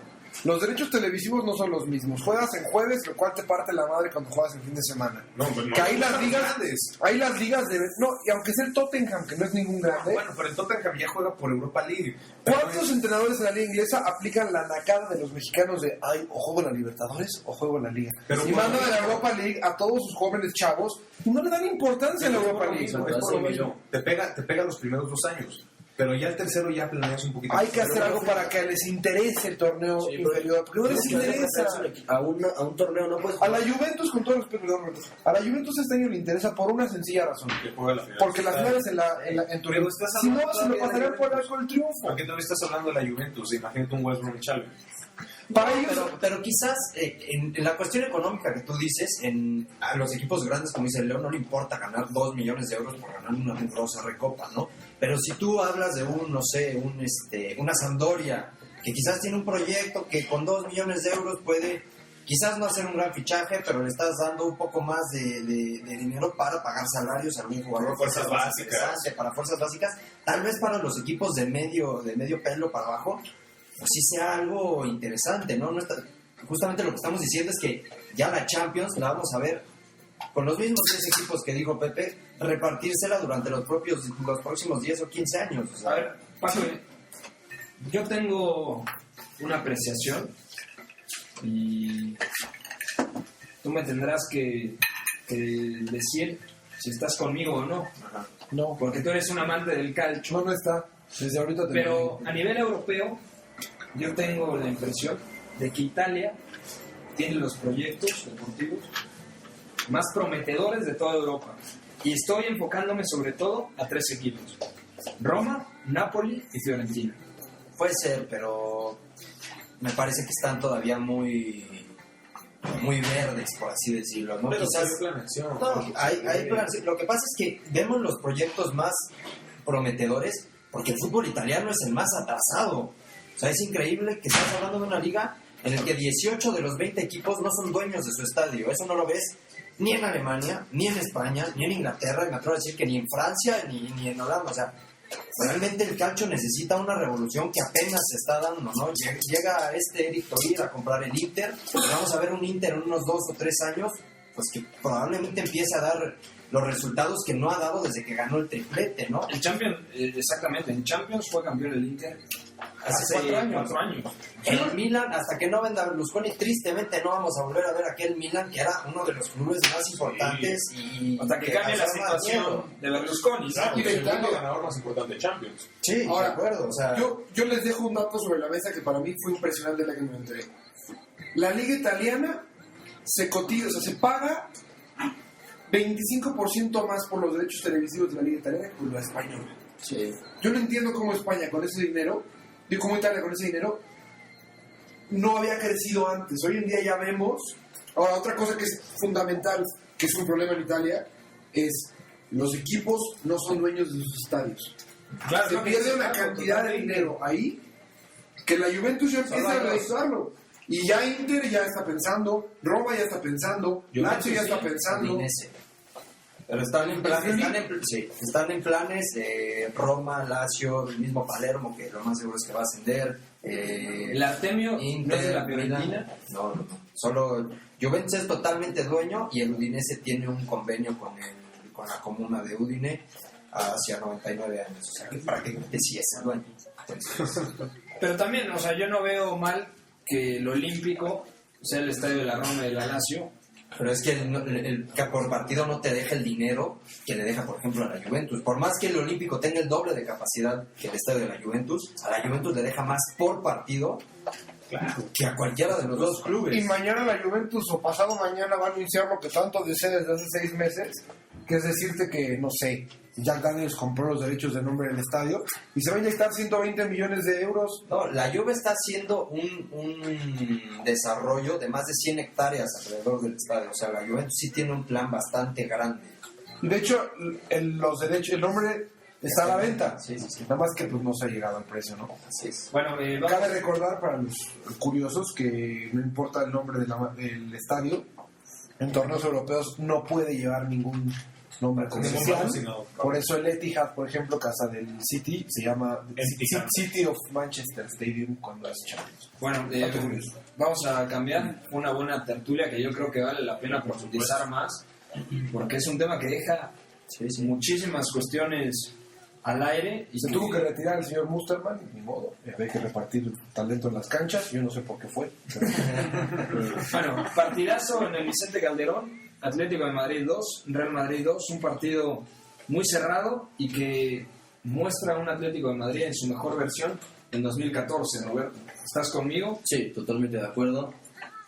Los derechos televisivos no son los mismos. Juegas en jueves, lo cual te parte la madre cuando juegas en fin de semana. No, pues no, que hay las ligas de... No, y aunque sea el Tottenham, que no es ningún grande... Bueno, pero el Tottenham ya juega por Europa League. ¿Cuántos entrenadores de la liga inglesa aplican la nacada de los mexicanos de o juego en la Libertadores o juego en la liga? Pero y mandan a la Europa League a todos sus jóvenes chavos y no le dan importancia a la Europa League. Es por lo mismo. Te pega los primeros 2 años. Pero ya el tercero ya planeas un poquito. Hay que hacer algo para que les interese el torneo inferior. Porque no les interesa. A un torneo no puedes A la Juventus, con todo respeto, a la Juventus este año le interesa por una sencilla razón. Porque las finales en Turín. Si no, se lo pasarán por el arco del triunfo. ¿A qué todavía estás hablando de la Juventus? Imagínate un West Brom Challenge. Para ellos, pero quizás en la cuestión económica que tú dices, a los equipos grandes, como dice el León, no le importa ganar 2 millones de euros por ganar una grosa recopa, ¿no? Pero si tú hablas de una Sampdoria, que quizás tiene un proyecto que con 2 millones de euros puede quizás no hacer un gran fichaje, pero le estás dando un poco más de dinero para pagar salarios a algún jugador. Fuerzas básicas. Para fuerzas básicas, tal vez para los equipos de medio pelo para abajo, pues sí sea algo interesante, ¿no? Justamente lo que estamos diciendo es que ya la Champions la vamos a ver con los mismos 3 equipos que dijo Pepe, repartírsela durante los próximos 10 o 15 años. O sea, A ver, Paco, yo tengo una apreciación y tú me tendrás que decir si estás conmigo o no. ajá. no, Porque tú eres un amante del calcio. no está. Desde ahorita te Pero a nivel europeo, yo tengo la impresión de que Italia tiene los proyectos deportivos más prometedores de toda Europa. Y estoy enfocándome sobre todo a 3 equipos: Roma, Napoli y Fiorentina. Puede ser, pero me parece que están todavía muy verdes, por así decirlo, ¿no? Pero Quizás hay planeación. no, hay planes. Lo que pasa es que vemos los proyectos más prometedores porque el fútbol italiano es el más atrasado. O sea, es increíble que estás hablando de una liga en la que 18 de los 20 equipos no son dueños de su estadio. Eso no lo ves ni en Alemania, ni en España, ni en Inglaterra, y me atrevo a decir que ni en Francia, ni en Holanda. O sea, realmente el calcio necesita una revolución que apenas se está dando, ¿no? Llega Eric Torir a comprar el Inter, y vamos a ver un Inter en unos 2 o 3 años, pues que probablemente empiece a dar los resultados que no ha dado desde que ganó el triplete, ¿no? El Champions, exactamente, en Champions fue campeón el Inter hace 4 años. El Milan, hasta que no venda Berlusconi, tristemente no vamos a volver a ver aquel Milan que era uno de los clubes más importantes y Hasta que cambie la hacía más situación miedo. de Berlusconi, ¿no? Y de El segundo Italia. ganador más importante de Champions. Sí, Ahora, de acuerdo, o sea, yo les dejo un dato sobre la mesa que para mí fue impresionante la que me enteré. La liga italiana se cotiza, o sea, se paga 25% más por los derechos televisivos de la liga italiana que por la española. sí. Yo no entiendo cómo España con ese dinero, y cómo Italia con ese dinero, no había crecido antes. Hoy en día ya vemos. Ahora, otra cosa que es fundamental, que es un problema en Italia, es los equipos no son dueños de sus estadios. Claro, Se no, pierde una claro, cantidad de dinero ahí que la Juventus ya empieza a realizarlo. Y ya Inter ya está pensando, Roma ya está pensando, Lazio ya está pensando. Udinese. Pero están en planes de Roma, Lazio, el mismo Palermo, que lo más seguro es que va a ascender. El Artemio no es de la Fiorentina. Milan. No. Solo Juventus es totalmente dueño y el Udinese tiene un convenio con la comuna de Udine hacia 99 años. O sea, que prácticamente sí es el dueño. Entonces, Pero también, o sea, yo no veo mal que el Olímpico sea el estadio de la Roma y de la Lazio. pero es que que por partido no te deja el dinero que le deja, por ejemplo, a la Juventus. Por más que el Olímpico tenga el doble de capacidad que el estadio de la Juventus, a la Juventus le deja más por partido que a cualquiera de los dos clubes. Y mañana la Juventus o pasado mañana va a anunciar lo que tanto desea desde hace 6 meses, que es decirte que, no sé, Jack Daniels compró los derechos de nombre del estadio y se va a inyectar 120 millones de euros. No, la Juve está haciendo un desarrollo de más de 100 hectáreas alrededor del estadio. O sea, la Juventus sí tiene un plan bastante grande. Y de hecho, los derechos, el nombre está a la venta. Sí, sí, sí. Nada más que pues no se ha llegado al precio, ¿no? Así es. Bueno, vamos. Cabe recordar para los curiosos que no importa el nombre del estadio, en torneos europeos no puede llevar ningún nombre comercial. Por eso el Etihad, por ejemplo, casa del City, se llama City of Manchester Stadium cuando es Champions. Bueno, vamos a cambiar una buena tertulia que yo creo que vale la pena profundizar más, porque es un tema que deja muchísimas cuestiones al aire. Y Se tuvo que retirar el señor Musterman, ni modo. Había que repartir talento en las canchas, yo no sé por qué fue. Bueno, partidazo en el Vicente Calderón, Atlético de Madrid 2, Real Madrid 2, un partido muy cerrado y que muestra un Atlético de Madrid en su mejor versión en 2014, Roberto. ¿Estás conmigo? Sí, totalmente de acuerdo.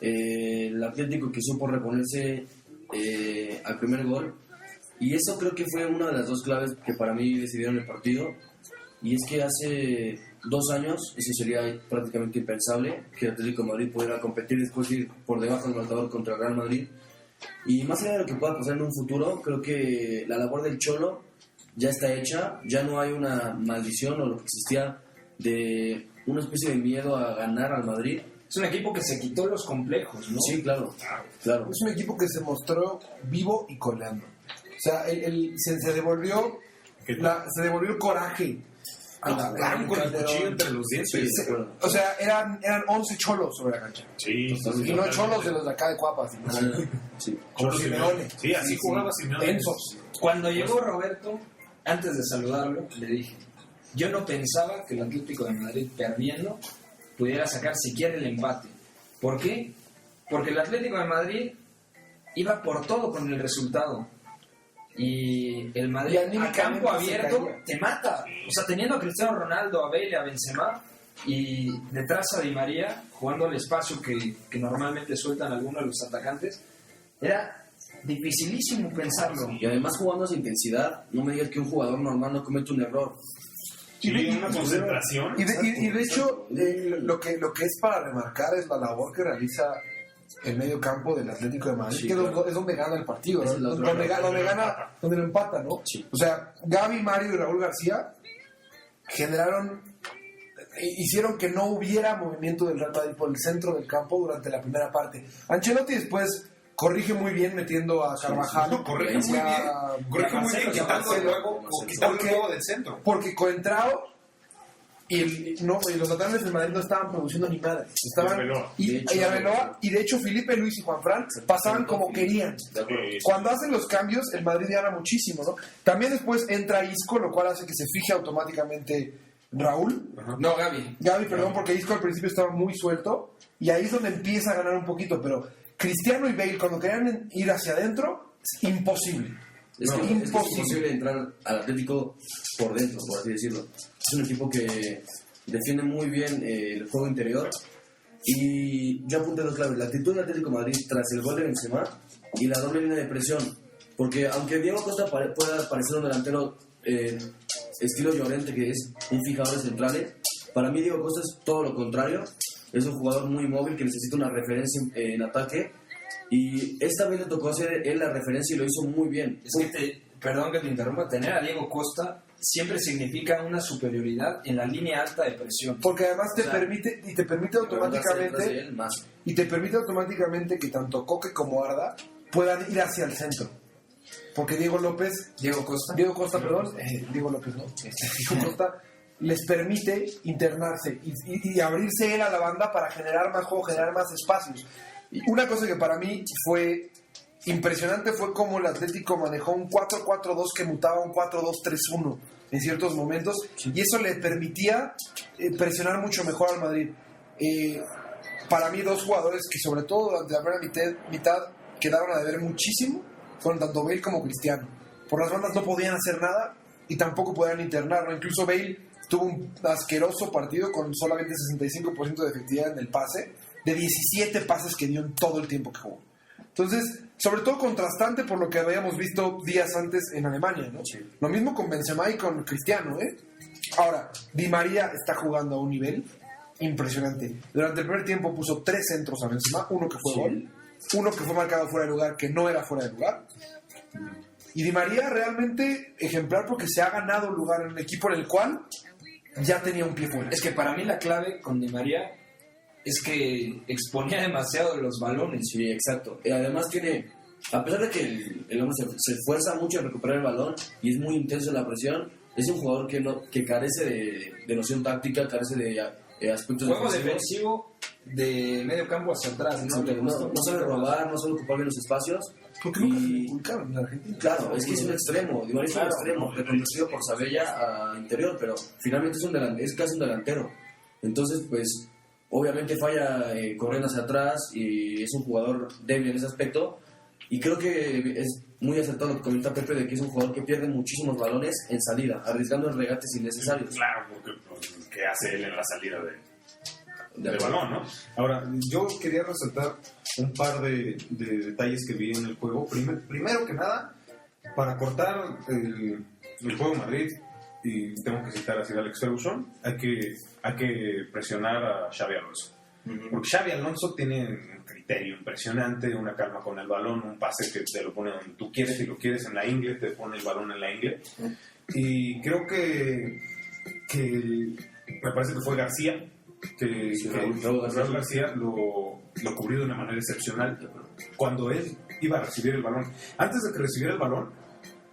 El Atlético que supo reponerse al primer gol, y eso creo que fue una de las dos claves que para mí decidieron el partido. Y es que hace 2 años eso sería prácticamente impensable, que el Atlético de Madrid pudiera competir después de ir por debajo del marcador contra el Real Madrid. Y más allá de lo que pueda pasar en un futuro, creo que la labor del Cholo ya está hecha. Ya no hay una maldición o lo que existía de una especie de miedo a ganar al Madrid. Es un equipo que se quitó los complejos, ¿no? Sí, claro. Es un equipo que se mostró vivo y coleando. O sea, se devolvió el coraje a la Con el cuchillo entre los dientes. O sea, eran 11 cholos sobre la cancha. Sí. Y no cholos de los de acá de Cuapas. Sí. Como Simeone. Sí, así jugaba Simeone. Tensos. Cuando llegó Roberto, antes de saludarlo, le dije, yo no pensaba que el Atlético de Madrid perdiendo pudiera sacar siquiera el empate. ¿Por qué? Porque el Atlético de Madrid iba por todo con el resultado. Y el Madrid a campo abierto te mata. O sea, teniendo a Cristiano Ronaldo, a Bale, a Benzema y detrás a Di María, jugando al espacio que normalmente sueltan algunos de los atacantes, era dificilísimo pensarlo. Y además jugando a esa intensidad, no me digas que un jugador normal no comete un error. Sí, una concentración. Y de hecho, lo que es para remarcar es la labor que realiza el medio campo del Atlético de Madrid, Sí, que claro. es donde gana el partido, ¿no? Es la otra donde lo empata, ¿no? Sí. O sea, Gavi, Mario y Raúl García hicieron que no hubiera movimiento del Real Madrid por el centro del campo durante la primera parte. Ancelotti después corrige muy bien metiendo a Carvajal. No, corrige muy bien. Corrige muy bien quitando el juego del centro. Porque Coentrao y los laterales del Madrid no estaban produciendo ni madre. Y Arbeloa, y de hecho Felipe Luis y Juanfran pasaban como querían. Cuando hacen los cambios, el Madrid gana muchísimo, ¿no? También después entra Isco, lo cual hace que se fije automáticamente Raúl. No, Gavi, Perdón, porque Isco al principio estaba muy suelto y ahí es donde empieza a ganar un poquito, pero Cristiano y Bale cuando querían ir hacia adentro, es imposible. Es imposible entrar al Atlético por dentro, por así decirlo. Es un equipo que defiende muy bien el juego interior. Y yo apunté dos claves: la actitud del Atlético de Madrid tras el gol de Benzema y la doble línea de presión. Porque aunque Diego Costa pueda parecer un delantero estilo Llorente, que es un fijador de centrales, para mí Diego Costa es todo lo contrario. Es un jugador muy móvil que necesita una referencia en ataque. Y esta vez le tocó hacer él la referencia y lo hizo muy bien. Perdón que te interrumpa, tener a Diego Costa siempre significa una superioridad en la línea alta de presión. Porque además te permite automáticamente que tanto Coque como Arda puedan ir hacia el centro. Porque Diego Costa les permite internarse y abrirse él a la banda para generar más juego, generar más espacios. Y una cosa que para mí fue impresionante fue cómo el Atlético manejó un 4-4-2 que mutaba un 4-2-3-1 en ciertos momentos, y eso le permitía presionar mucho mejor al Madrid. Para mí, dos jugadores que sobre todo durante la primera mitad quedaron a deber muchísimo fueron tanto Bale como Cristiano. Por las bandas no podían hacer nada y tampoco podían internarlo. Incluso Bale tuvo un asqueroso partido con solamente 65% de efectividad en el pase, de 17 pases que dio en todo el tiempo que jugó. Entonces, sobre todo contrastante por lo que habíamos visto días antes en Alemania, ¿no? Sí. Lo mismo con Benzema y con Cristiano, ¿eh? Ahora, Di María está jugando a un nivel impresionante. Durante el primer tiempo puso 3 centros a Benzema, uno que fue gol, uno que fue marcado fuera de lugar, que no era fuera de lugar. Y Di María realmente ejemplar porque se ha ganado un lugar en un equipo en el cual ya tenía un pie fuera. Es que para mí la clave con Di María es que exponía demasiado los balones. Sí, exacto. Y además tiene, a pesar de que el hombre se esfuerza mucho en recuperar el balón y es muy intenso en la presión, es un jugador que carece de noción táctica, carece de aspectos Juego defensivos. defensivo de medio campo hacia atrás, ¿no? No sabe robar, no sabe ocupar bien los espacios. ¿Por qué nunca se le Y inculcaron en Argentina? claro, es que es un extremo. Di María es un extremo, reconducido por Sabella a interior, pero finalmente es casi un delantero. Entonces, pues, obviamente falla corriendo hacia atrás y es un jugador débil en ese aspecto. Y creo que es muy acertado lo que comenta Pepe de que es un jugador que pierde muchísimos balones en salida, arriesgando en regates innecesarios. Claro, porque pues, ¿qué hace él en la salida del balón, ¿no? Ahora, yo quería resaltar un par de detalles que vi en el juego. Primero que nada, para cortar el juego Madrid, y tengo que citar a Sir Alex Ferguson, hay que presionar a Xabi Alonso. Porque Xabi Alonso tiene un criterio impresionante, una calma con el balón, un pase que te lo pone donde tú quieres, si lo quieres en la ingle, te pone el balón en la ingle. Y creo que me parece que fue García, que Raúl García lo cubrió de una manera excepcional cuando él iba a recibir el balón. Antes de que recibiera el balón,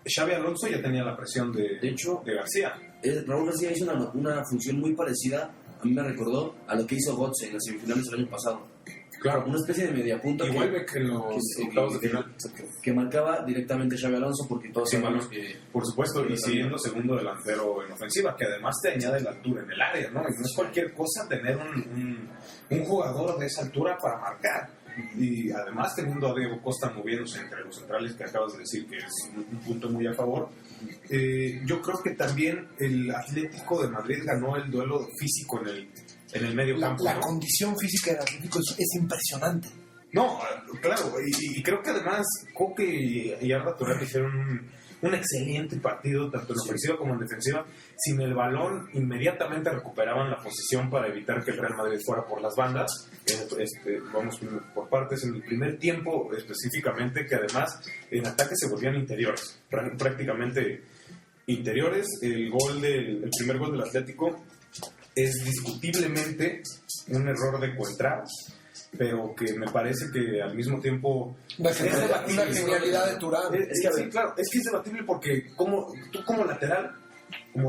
Xabi Alonso ya tenía la presión de García. Raúl García hizo una función muy parecida, a mí me recordó a lo que hizo Götze en las semifinales del año pasado. Claro, Una especie de mediapunta igual que en los octavos de final. que marcaba directamente Xabi Alonso, porque todos Sí, sabemos bueno, que... por supuesto, y siguiendo segundo delantero en ofensiva, que además te añade la altura en el área, ¿no? Y no es cualquier cosa tener un jugador de esa altura para marcar. Y además teniendo a Diego Costa moviéndose entre los centrales, que acabas de decir que es un punto muy a favor, yo creo que también el Atlético de Madrid ganó el duelo físico en el medio campo. La ¿no? condición física del Atlético es impresionante. No, claro, y creo que además Coque y Arda Turan hicieron un excelente partido, tanto en ofensiva como en defensiva. Sin el balón, inmediatamente recuperaban la posición para evitar que el Real Madrid fuera por las bandas. Vamos por partes. En el primer tiempo, específicamente, que además en ataque se volvían interiores, prácticamente interiores. El primer gol del Atlético es discutiblemente un error de Coentrao, pero que me parece que al mismo tiempo Una es debatible. genialidad de Turán. Sí, claro, es que es debatible porque tú como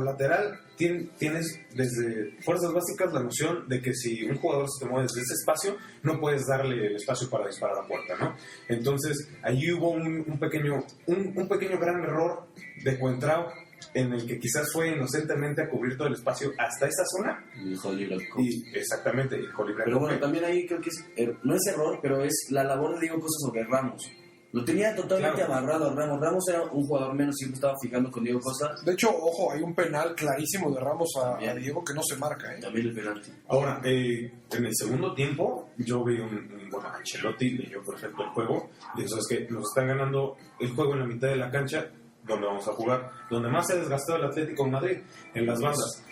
lateral tienes desde fuerzas básicas la noción de que si un jugador se te mueve desde ese espacio, no puedes darle el espacio para disparar a puerta, ¿no? Entonces, allí hubo un pequeño gran error de Coentrao, en el que quizás fue inocentemente a cubrir todo el espacio hasta esa zona. Exactamente, y Jolly Blanco. Pero bueno, también ahí creo que no es error, pero es la labor de Diego Costa sobre Ramos. Lo tenía totalmente amarrado a Ramos. Ramos era un jugador menos, siempre estaba fijando con Diego Costa. De hecho, ojo, hay un penal clarísimo de Ramos a Diego que no se marca, ¿eh? También el penalti. Ahora, en el segundo tiempo, yo vi bueno, Ancelotti leyó perfecto el juego. Y eso es que nos están ganando el juego en la mitad de la cancha, donde vamos a jugar. Donde más se ha desgastado el Atlético de Madrid, en las bandas.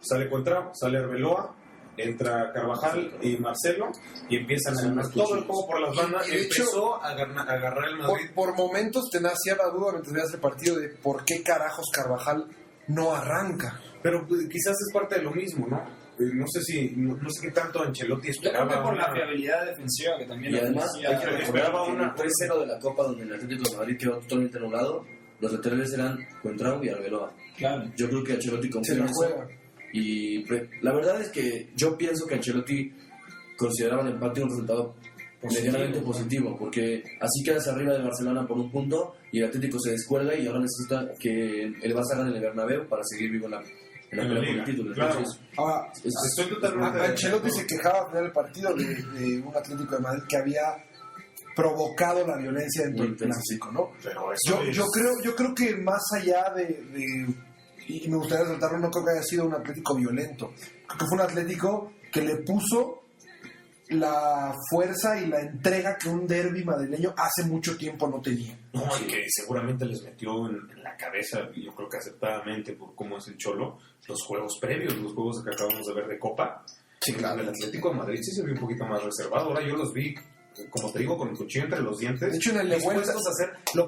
Sale Coentrao, sale Arbeloa, entra Carvajal y Marcelo, y empiezan a ganar todo el juego por las bandas. Y de hecho, empezó a agarrar el Madrid. Por momentos te nacía la duda mientras veías el partido de por qué carajos Carvajal no arranca. Pero quizás es parte de lo mismo, ¿no? No sé qué tanto Ancelotti Yo creo esperaba. que por la fiabilidad defensiva que también Y además, ofrecía. hay que recordar esperaba que en el 3-0 de la Copa, donde el Atlético de Madrid quedó totalmente anulado, los laterales eran Coentrao y Arbeloa. Claro. Yo creo que Ancelotti Se confía en la eso. juega. Y la verdad es que yo pienso que Ancelotti consideraba el empate un resultado medianamente positivo, porque así quedas arriba de Barcelona por un punto y el Atlético se descuelga y ahora necesita que el Barça gane el Bernabéu para seguir vivo en la pelea por el título. Claro. Entonces, Ahora, Estoy totalmente. Ancelotti se quejaba al final del partido de un Atlético de Madrid que había provocado la violencia dentro del clásico, ¿no? Pero eso Yo creo que más allá y me gustaría resaltarlo, no creo que haya sido un Atlético violento. Creo que fue un Atlético que le puso la fuerza y la entrega que un derbi madrileño hace mucho tiempo no tenía. No, y que seguramente les metió en la cabeza, yo creo que acertadamente por cómo es el Cholo, los juegos previos, los juegos que acabamos de ver de Copa. Sí, claro. El Atlético de Madrid sí se vio un poquito más reservado. Ahora yo los vi, como te digo, con el cuchillo entre los dientes. De hecho, en el de vuelta, dispuestos a hacer lo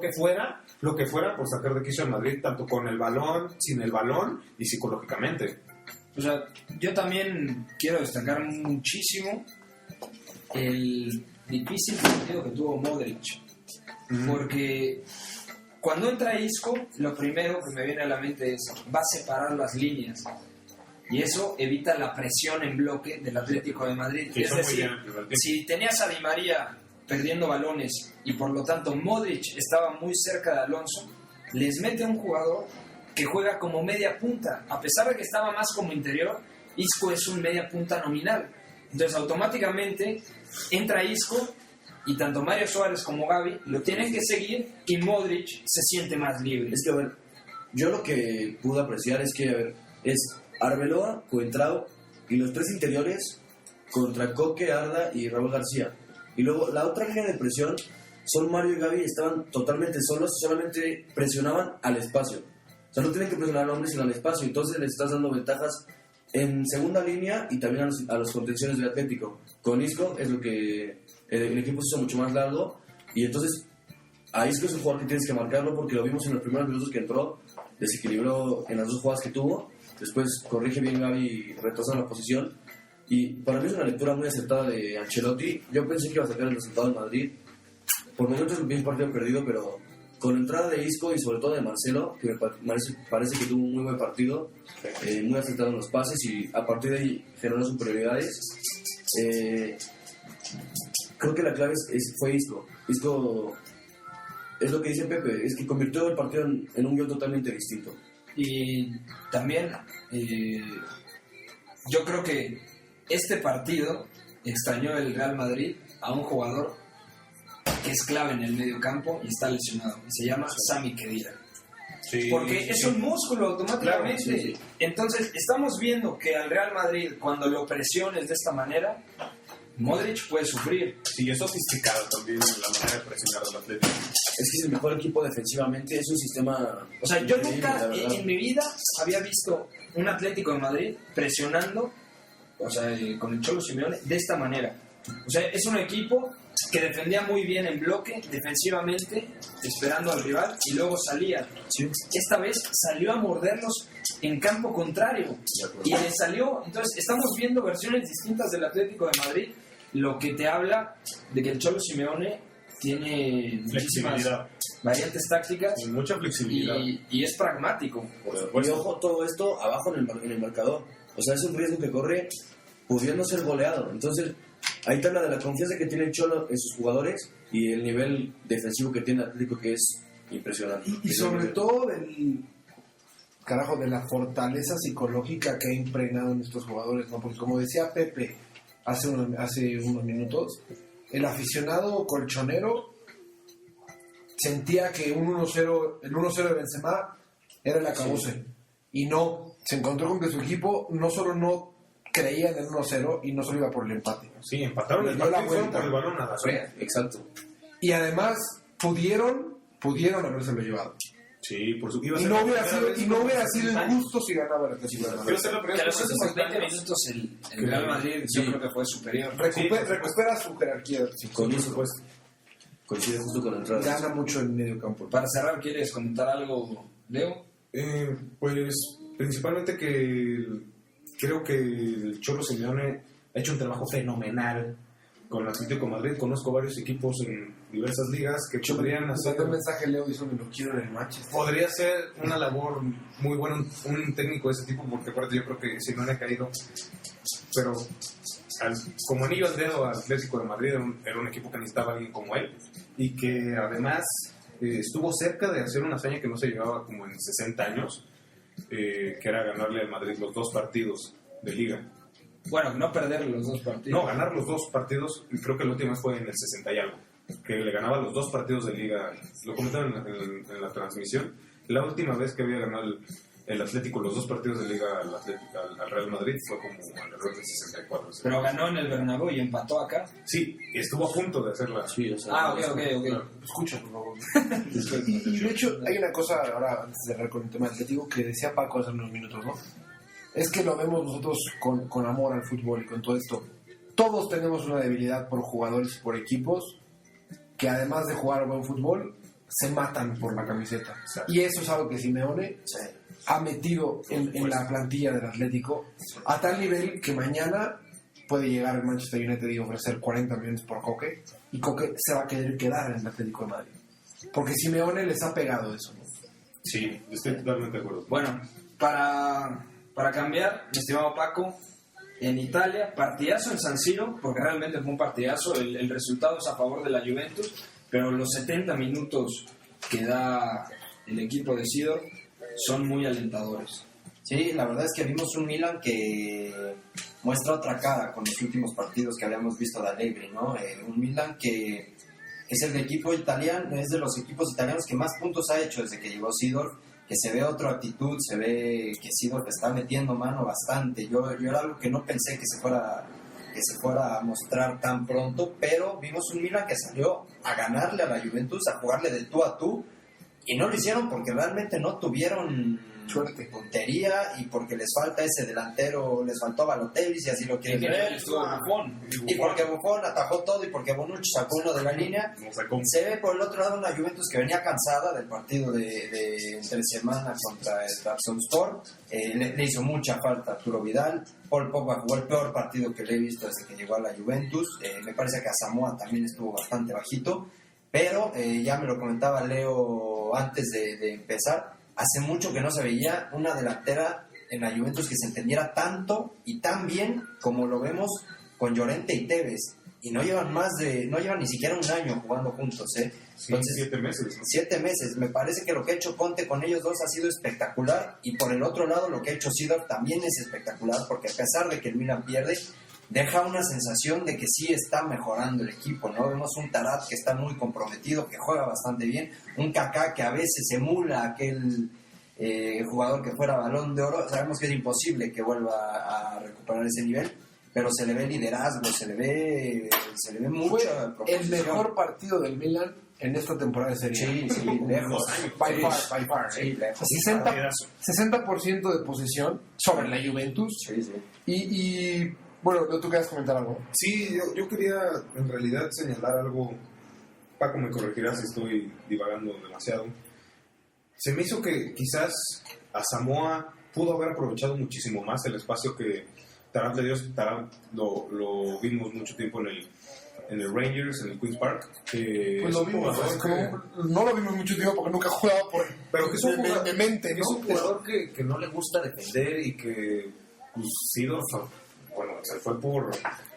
que fuera por sacar de quicio al Madrid, tanto con el balón, sin el balón y psicológicamente. O sea, yo también quiero destacar muchísimo el difícil partido que tuvo Modric. Porque cuando entra Isco, lo primero que me viene a la mente es va a separar las líneas. Y eso evita la presión en bloque del Atlético de Madrid. Sí, es decir, si tenías a Di María perdiendo balones y por lo tanto Modric estaba muy cerca de Alonso, les mete a un jugador que juega como media punta. A pesar de que estaba más como interior, Isco es un media punta nominal. Entonces automáticamente entra Isco y tanto Mario Suárez como Gavi lo tienen que seguir y Modric se siente más libre. Es que, a ver, yo lo que pude apreciar es que, a ver, es Arbeloa, Coentrao y los tres interiores contra Coque, Arda y Raúl García. Y luego la otra línea de presión son Mario y Gavi, estaban totalmente solos, solamente presionaban al espacio. O sea, no tienen que presionar al hombre sino al espacio. Entonces les estás dando ventajas en segunda línea y también a los contenciones del Atlético. Con Isco es lo que el equipo se hizo mucho más largo y entonces a Isco es un jugador que tienes que marcarlo porque lo vimos en los primeros minutos que entró, desequilibró en las dos jugadas que tuvo, después corrige bien Gavi y retrasa la posición y para mí es una lectura muy acertada de Ancelotti. Yo pensé que iba a sacar el resultado de Madrid, por momentos vi un partido perdido, pero con la entrada de Isco y sobre todo de Marcelo, que parece que tuvo un muy buen partido, muy acertado en los pases y a partir de ahí generó superioridades. Creo que la clave fue Isco. Isco es lo que dice Pepe, es que convirtió el partido en un guión totalmente distinto. Y también yo creo que este partido extrañó el Real Madrid a un jugador que es clave en el medio campo y está lesionado, y se llama Sami Khedira. Sí, Porque sí, es sí. un músculo automáticamente. Claro, sí. Entonces, estamos viendo que al Real Madrid, cuando lo presiones de esta manera, Modric puede sufrir. Sí, es sofisticado también la manera de presionar al Atlético. Es que es el mejor equipo defensivamente, es un sistema... O sea, yo increíble, nunca la verdad. en mi vida había visto un Atlético de Madrid presionando, o sea, con el Cholo Simeone, de esta manera. O sea, es un equipo que defendía muy bien en bloque, defensivamente, esperando al rival, y luego salía. Sí. Esta vez salió a morderlos en campo contrario. Y le salió. Entonces, estamos viendo versiones distintas del Atlético de Madrid, lo que te habla de que el Cholo Simeone tiene muchísimas Flexibilidad. variantes tácticas Con mucha flexibilidad. y es pragmático. Por Y supuesto. ojo, todo esto abajo en el marcador. O sea, es un riesgo que corre pudiendo ser goleado. Entonces, ahí te habla de la confianza que tiene el Cholo en sus jugadores y el nivel defensivo que tiene el Atlético, que es impresionante. Y sobre todo de la fortaleza psicológica que ha impregnado en estos jugadores, ¿no? Porque como decía Pepe hace unos minutos, el aficionado colchonero sentía que el 1-0 de Benzema era el acabose. Sí. Y no, se encontró con que su equipo no solo no creía en el 1-0 y no solo iba por el empate. Sí, empataron el Le dio la partido y fueron vuelta. por el balón nada. Sí, exacto. Y además pudieron habérselo llevado. Sí, por supuesto. Y no hubiera sido injusto si ganaba el Atlético de Madrid. Que a los últimos 20 minutos el Real Madrid Sí. yo creo que fue superior. Recupera su jerarquía. Con eso, pues, coincide justo con la entrada. Gana mucho en medio campo. Para cerrar, ¿quieres comentar algo, Leo? Pues principalmente que creo que el Cholo Simeone ha hecho un trabajo fenomenal con el Atlético de Madrid. Conozco varios equipos en diversas ligas que podrían hacer... Mandó un mensaje Leo y dijo, me lo quiero en el Manchester. Podría ser una labor muy buena un técnico de ese tipo, porque aparte yo creo que Simeone ha caído, pero como anillo al dedo al Atlético de Madrid era un equipo que necesitaba a alguien como él, y que además estuvo cerca de hacer una hazaña que no se llevaba como en 60 años, que era ganarle al Madrid los 2 partidos de liga. Bueno, no perder los 2 partidos. No, ganar los 2 partidos, y creo que la última vez fue en el 60 y algo, que le ganaba los 2 partidos de liga. Lo comentaron en la transmisión. La última vez que había ganado el Atlético, los 2 partidos de Liga al Real Madrid fue como alrededor de 64. Pero ganó en el Bernabéu y empató acá. Sí, estuvo a punto de hacerla. Sí, o sea, Ok. Escucha, por favor. y de hecho, hay una cosa, ahora antes de cerrar con el tema atlético, que decía Paco hace unos minutos, ¿no? Es que lo vemos nosotros con amor al fútbol y con todo esto. Todos tenemos una debilidad por jugadores y por equipos que además de jugar buen fútbol, se matan por la camiseta. Exacto. Y eso es algo que Simeone ha metido en la plantilla del Atlético a tal nivel que mañana puede llegar el Manchester United y ofrecer 40 millones por Coque, y Coque se va a querer quedar en el Atlético de Madrid. Porque Simeone les ha pegado eso, ¿no? Sí, estoy totalmente de acuerdo. Bueno, para cambiar, mi estimado Paco, en Italia, partidazo en San Siro, porque realmente fue un partidazo, el resultado es a favor de la Juventus, pero los 70 minutos que da el equipo de Sidor son muy alentadores. Sí, la verdad es que vimos un Milan que muestra otra cara con los últimos partidos que habíamos visto de Allegri, ¿no? Un Milan que es el equipo italiano, es de los equipos italianos que más puntos ha hecho desde que llegó Sidor, que se ve otra actitud, se ve que Sidor le está metiendo mano bastante. Yo era algo que no pensé que se fuera a mostrar tan pronto, pero vimos un Milan que salió a ganarle a la Juventus, a jugarle de tú a tú, y no lo hicieron porque realmente no tuvieron Suerte. puntería y porque les falta ese delantero, les faltó Balotelli, si así lo quieren ver. Estuvo Buffon. Y porque Buffon atajó todo y porque Bonucci sacó uno de la línea. Se ve por el otro lado una Juventus que venía cansada del partido de entre semana contra el Trabzonspor. Le hizo mucha falta a Arturo Vidal. Paul Pogba jugó el peor partido que le he visto desde que llegó a la Juventus. Me parece que a Samoa también estuvo bastante bajito. Pero ya me lo comentaba Leo antes de empezar. Hace mucho que no se veía una delantera en la Juventus que se entendiera tanto y tan bien como lo vemos con Llorente y Tevez. Y no llevan ni siquiera un año jugando juntos, ¿eh? Sí, Entonces, 7 meses. 7 meses. Me parece que lo que ha hecho Conte con ellos dos ha sido espectacular. Y por el otro lado, lo que ha hecho Sidor también es espectacular, porque a pesar de que el Milan pierde, deja una sensación de que sí está mejorando el equipo, ¿no? Vemos un Tarat que está muy comprometido, que juega bastante bien, un Kaká que a veces emula a aquel jugador que fuera Balón de Oro. Sabemos que es imposible que vuelva a recuperar ese nivel, pero se le ve liderazgo, se le ve mucha Fue el mejor partido del Milan en esta temporada de Serie A. Sí, lejos. By far. Sí, lejos. 60% de posesión sobre la Juventus. Sí. Y bueno, tú querías comentar algo. Sí, yo quería en realidad señalar algo. Paco me corregirá si estoy divagando demasiado. Se me hizo que quizás a Samoa pudo haber aprovechado muchísimo más el espacio que Tarat le dio. Tarat lo vimos mucho tiempo en el Rangers, en el Queen's Park. Pues lo vimos, no lo vimos mucho tiempo porque nunca jugaba por pero que es un jugador, de mente, ¿no? es un jugador que no le gusta defender y que pues, Sidor, bueno, se fue por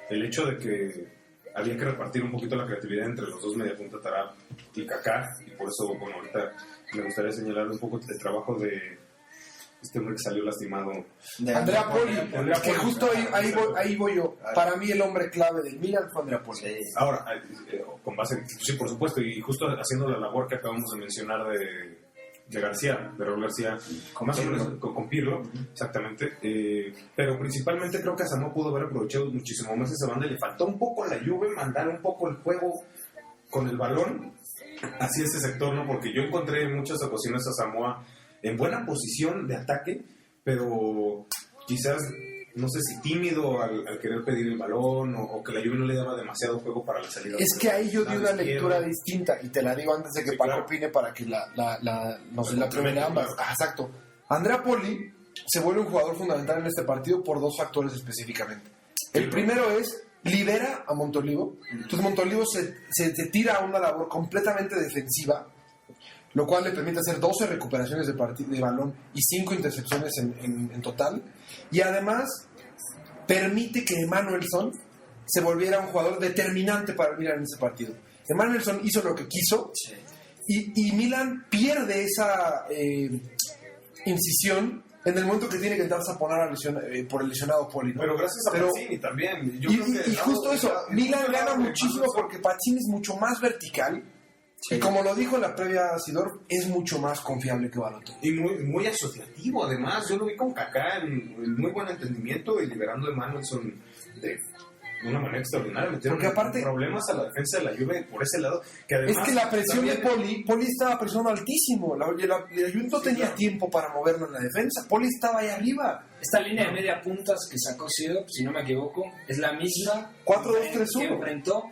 el hecho de que había que repartir un poquito la creatividad entre los dos mediapunta, Tarat y Kaká, y por eso, bueno, ahorita me gustaría señalar un poco el trabajo de este hombre que salió lastimado. Andrea Poli, que justo ahí voy yo. Para mí el hombre clave del Milan fue Andrea Poli. Ahora, con base, sí, por supuesto, y justo haciendo la labor que acabamos de mencionar de García, de Raúl García, más o menos con Pirlo, exactamente, pero principalmente creo que a Samoa pudo haber aprovechado muchísimo más esa banda y le faltó un poco a la Juve mandar un poco el juego con el balón hacia ese sector, ¿no? Porque yo encontré en muchas ocasiones a Samoa en buena posición de ataque, pero quizás, no sé si tímido al querer pedir el balón o que la Juve no le daba demasiado juego para la salida. Es que ahí yo di una lectura distinta y te la digo antes de que Paco opine para que la primera ambas. Exacto. Andrea Poli se vuelve un jugador fundamental en este partido por 2 factores específicamente. El primero es libera a Montolivo. Entonces Montolivo se tira a una labor completamente defensiva, lo cual le permite hacer 12 recuperaciones de balón y 5 intercepciones en total. Y además permite que Emanuelson se volviera un jugador determinante para el Milan en ese partido. Emanuelson hizo lo que quiso y Milan pierde esa incisión en el momento que tiene que entrar a poner por el lesionado Poli, ¿no? Pero gracias a Pazzini también. Yo creo que justo eso, Milan gana muchísimo porque Pazzini es mucho más vertical Y como lo dijo en la previa Sidor, es mucho más confiable que Balotelli. Y muy asociativo, además. Yo lo vi con Kaká en muy buen entendimiento y liberando a Manuelson de una manera extraordinaria. Metieron Porque aparte problemas a la defensa de la Juve por ese lado. Que además, es que la presión de también, Poli estaba presionando altísimo. La Juventus no tenía tiempo para moverlo en la defensa. Poli estaba ahí arriba. Esta línea de media puntas que sacó Sidor, si no me equivoco, es la misma 4-2-3-1. que enfrentó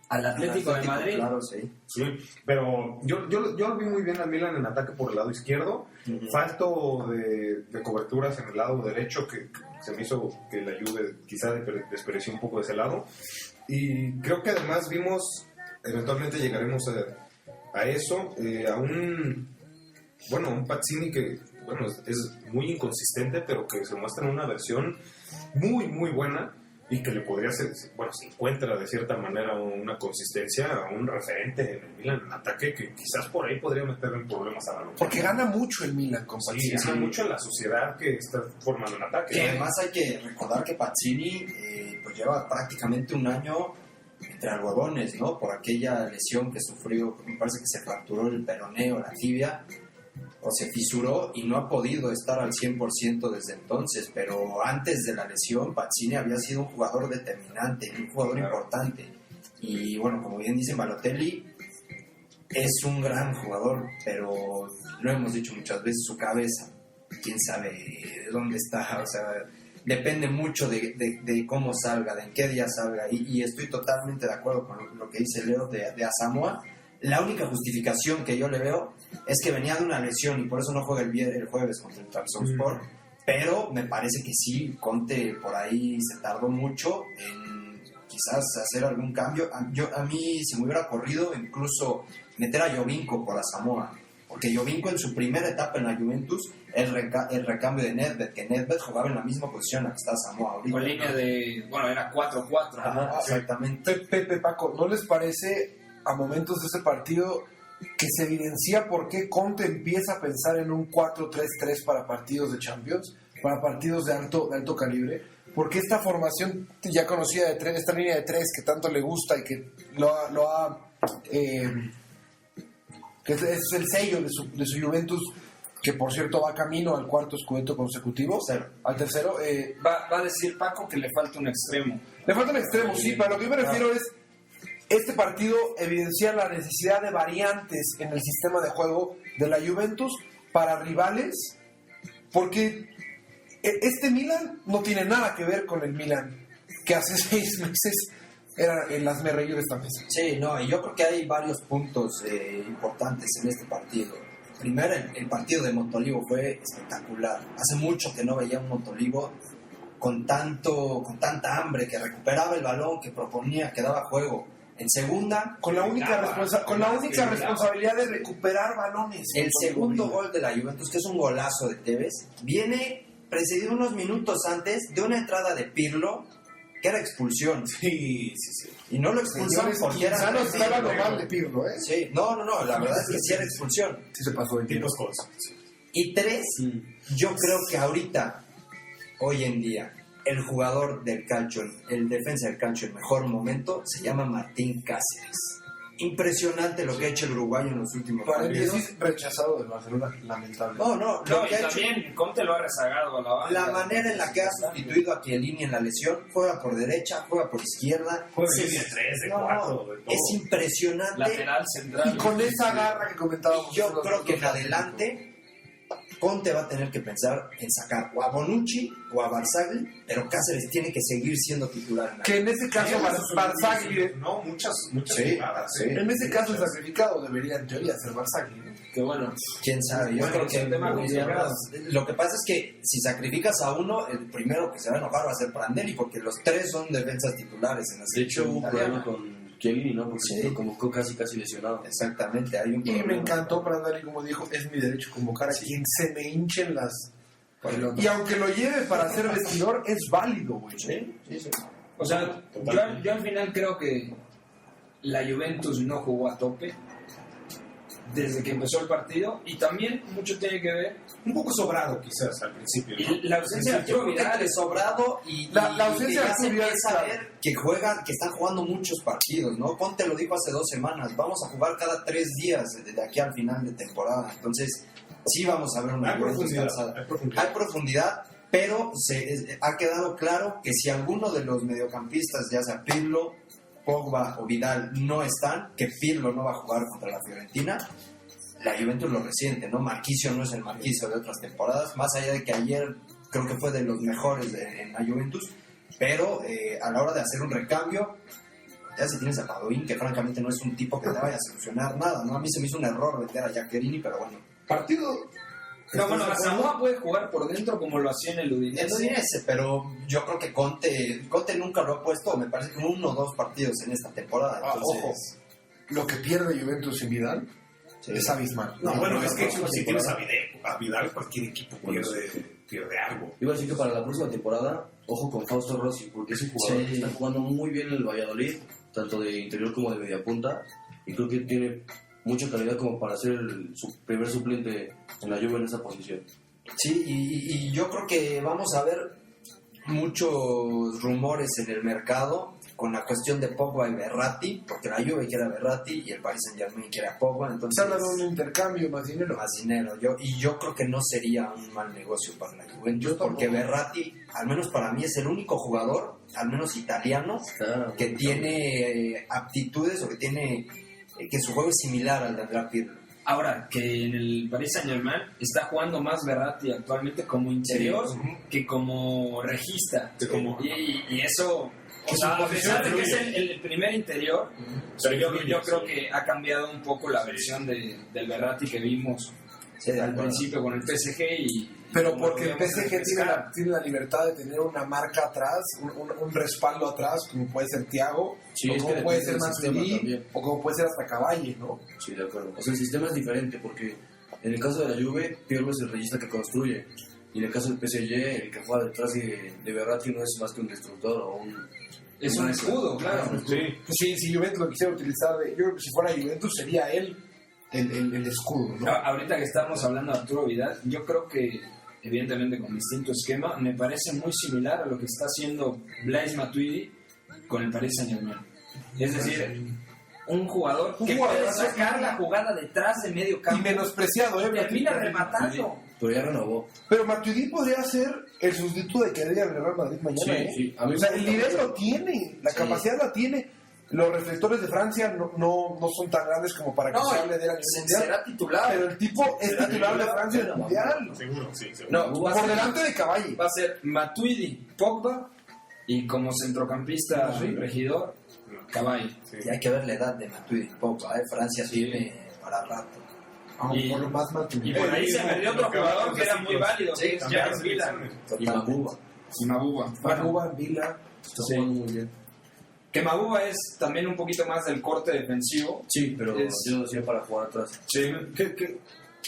al Atlético de Madrid. Claro, sí. Sí, pero yo lo vi muy bien al Milan en ataque por el lado izquierdo. Falto de coberturas en el lado derecho que se me hizo que la Juve quizá despreció un poco de ese lado. Y creo que además vimos, eventualmente llegaremos a eso, a un Pazzini que es muy inconsistente, pero que se muestra en una versión muy, muy buena. Y que le podría hacer, se encuentra de cierta manera una consistencia, un referente en el Milan en ataque que quizás por ahí podría meter en problemas a la lucha. Porque gana mucho el Milan con Sí, Pazzini. gana mucho en la sociedad que está formando el ataque. Y además hay que recordar que Pazzini pues lleva prácticamente un año entre algodones, ¿no? Por aquella lesión que sufrió, me parece que se fracturó el peroneo, la tibia, o se fisuró y no ha podido estar al 100% desde entonces, pero antes de la lesión Pazzini había sido un jugador determinante, un jugador importante. Y bueno, como bien dice Balotelli, es un gran jugador, pero lo hemos dicho muchas veces, su cabeza, quién sabe dónde está, o sea, depende mucho de cómo salga, de en qué día salga, y estoy totalmente de acuerdo con lo que dice Leo de Asamoah. La única justificación que yo le veo es que venía de una lesión y por eso no juega el jueves contra el Trabzonspor, pero me parece que sí, Conte por ahí se tardó mucho en quizás hacer algún cambio. A mí se me hubiera ocurrido incluso meter a Jovinko por Asamoah, porque Jovinko en su primera etapa en la Juventus, el recambio de Nedved, que Nedved jugaba en la misma posición en la que está Asamoah ahorita. Con línea de, era 4-4. Ajá, exactamente. Pepe, Paco, ¿no les parece a momentos de ese partido que se evidencia por qué Conte empieza a pensar en un 4-3-3 para partidos de Champions, para partidos de alto calibre? Porque esta formación ya conocida de tres, esta línea de tres que tanto le gusta y que que es el sello de su Juventus, que por cierto va camino al cuarto scudetto consecutivo, al tercero. Va a decir Paco que le falta un extremo. Le falta un extremo, sí, pero lo que yo me refiero es, este partido evidencia la necesidad de variantes en el sistema de juego de la Juventus para rivales, porque este Milan no tiene nada que ver con el Milan que hace 6 meses era el hazmerreír de esta mesa. Sí, no, y yo creo que hay varios puntos importantes en este partido. Primero, el partido de Montolivo fue espectacular. Hace mucho que no veía un Montolivo con tanta hambre, que recuperaba el balón, que proponía, que daba juego. En segunda, con la única responsabilidad de recuperar balones. El segundo gol de la Juventus, que es un golazo de Tevez, viene precedido unos minutos antes de una entrada de Pirlo, que era expulsión. Sí. Y no lo expulsaron porque era... no está hablando mal de Pirlo, ¿eh? Sí, no, la verdad es que sí era expulsión. Sí se pasó de Tipos cosas. Y 3, yo creo que ahorita, hoy en día, el jugador del calcio, el defensa del calcio en mejor momento, se llama Martín Cáceres. Impresionante lo que ha hecho el uruguayo en los últimos partidos. Paréntesis, rechazado del Barcelona, lamentable. No, No, lo y que ha hecho, también Conte lo ha rezagado a la banda. la manera en la que ha sustituido a Chiellini en la lesión, juega por derecha, juega por izquierda. Juega de 3, de 4, de todo. Es impresionante. Lateral, central. Y con esa garra que comentábamos. Y yo creo que en adelante Conte va a tener que pensar en sacar o a Bonucci o a Barzagli, pero Cáceres tiene que seguir siendo titular. Que en ese caso Barzagli, No, muchas Sí, jugadas. sí. en ese caso el sacrificado debería en teoría ser Barzagli, ¿no? Que bueno. Quién sabe, yo Bueno, creo es un tema que complicado. lo que pasa es que si sacrificas a uno, el primero que se va a enojar va a ser Prandelli, porque los 3 son defensas titulares en la De hecho, selección hubo un italiana. problema con Chiellini, ¿no? Porque Sí. se lo convocó casi lesionado. Exactamente, hay un Y me problema. encantó Prandelli, como dijo, es mi derecho convocar a quien se me hinchen las... Bueno, Y aunque lo lleve para ser vestidor, es válido, güey. sí. O sea, yo al final creo que la Juventus no jugó a tope. desde que empezó el partido, y también mucho tiene que ver Un poco sobrado quizás al principio, ¿no? la ausencia de Yo Arturo creo que Vidal. entre sobrado y La y ausencia que de ya se Arturo Vidal, empieza a claro. ver que están jugando muchos partidos, ¿no? Conte lo dijo hace 2 semanas, vamos a jugar cada 3 días desde aquí al final de temporada, entonces sí vamos a ver una Hay Juventus profundidad, cansada. hay profundidad. Hay profundidad, pero ha quedado claro que si alguno de los mediocampistas, ya sea Pirlo, Pogba o Vidal, no están, que Pirlo no va a jugar contra la Fiorentina, la Juventus lo resiente, ¿no? Marquisio no es el Marquisio de otras temporadas, más allá de que ayer creo que fue de los mejores en la Juventus, pero a la hora de hacer un recambio, ya se tienes a Padoín, que francamente no es un tipo que te vaya a solucionar nada, ¿no? A mí se me hizo un error vender a Giaccherini, pero bueno. Partido. No, bueno, ¿Estás de acuerdo? Samoa puede jugar por dentro como lo hacía en el El Udinese. Udinese, pero yo creo que Conte nunca lo ha puesto, me parece que 1 o 2 partidos en esta temporada, entonces... Ojo, lo que pierde Juventus sin Vidal sí. es abismal. No, bueno, es que próxima si tienes temporada. a Vidal, cualquier equipo pierde algo. Iba a decir que para la próxima temporada, ojo con Fausto Rossi, porque es un jugador Sí. que está jugando muy bien en el Valladolid, tanto de interior como de media punta, y creo que tiene mucha calidad como para ser su primer suplente en la Juve en esa posición. Sí, y yo creo que vamos a ver muchos rumores en el mercado con la cuestión de Pogba y Verratti, porque la Juve quiere a Verratti y el Paris Saint-Germain quiere a Pogba, Se entonces habla de un intercambio más dinero. más dinero. Yo creo que no sería un mal negocio para la Juventus, Yo tampoco. porque Verratti, al menos para mí, es el único jugador, al menos italiano, que tiene aptitudes o que tiene que su juego es similar al de Andrea Pirlo. Ahora, que en el Paris Saint-Germain está jugando más Verratti actualmente como interior que como regista. Que como- Y eso, Que o sea, su a pesar de que es posición el primer interior, pero yo creo que ha cambiado un poco la versión del Verratti que vimos Sí, de al acuerdo. principio con el PSG. Pero como porque lo el vemos en PSG tiene Pescara. tiene la libertad de tener una marca atrás, un respaldo atrás, como puede ser Thiago, Sí, o es como que puede depende ser del sistema Matuidi, también. o como puede ser hasta Caballe, ¿no? Sí, de acuerdo. O sea, el sistema es diferente porque en el caso de la Juve, Pirlo es el regista que construye. Y en el caso del PSG, el que juega detrás de Verratti no es más que un destructor o un... Es un escudo, claro. Sí. Pues sí, si Juventus lo quisiera utilizar, yo creo que si fuera Juventus sería él el escudo, ¿no? Ahorita que estamos hablando de Arturo Vidal, yo creo que, evidentemente con distinto esquema, me parece muy similar a lo que está haciendo Blaise Matuidi con el Paris Saint-Germain. Es decir, un jugador que puede sacar la jugada detrás de medio Y campo menospreciado, y termina Matuidi. rematando. Pero ya renovó. Pero Matuidi podría ser el sustituto de que debería el Real Madrid mañana, Sí, ¿eh? sí. A mí O sea, me el gusta nivel mucho. lo tiene, la Sí. capacidad la tiene. Los reflectores de Francia no son tan grandes como para que se hable de él a nivel mundial. Será titular. Pero el tipo es titular de Francia en el mundial. Seguro, sí, seguro. No, va a Por ser- delante de Caballe. Va a ser Matuidi, Pogba y como centrocampista regidor, Caballe. Sí. Y hay que ver la edad de Matuidi, Pogba, Francia tiene para rato. Aunque Y- por lo más Y Matuidi. por ahí se perdió otro jugador que era muy válido, Sí, que es cambiar Jack Villa. Y Maguba. Y Mabuba. Manuba, Vila. Está Sí. jugando muy bien. Que Mabuba es también un poquito más del corte defensivo. Sí, pero Es- yo lo decía para jugar atrás. Sí. ¿Qué?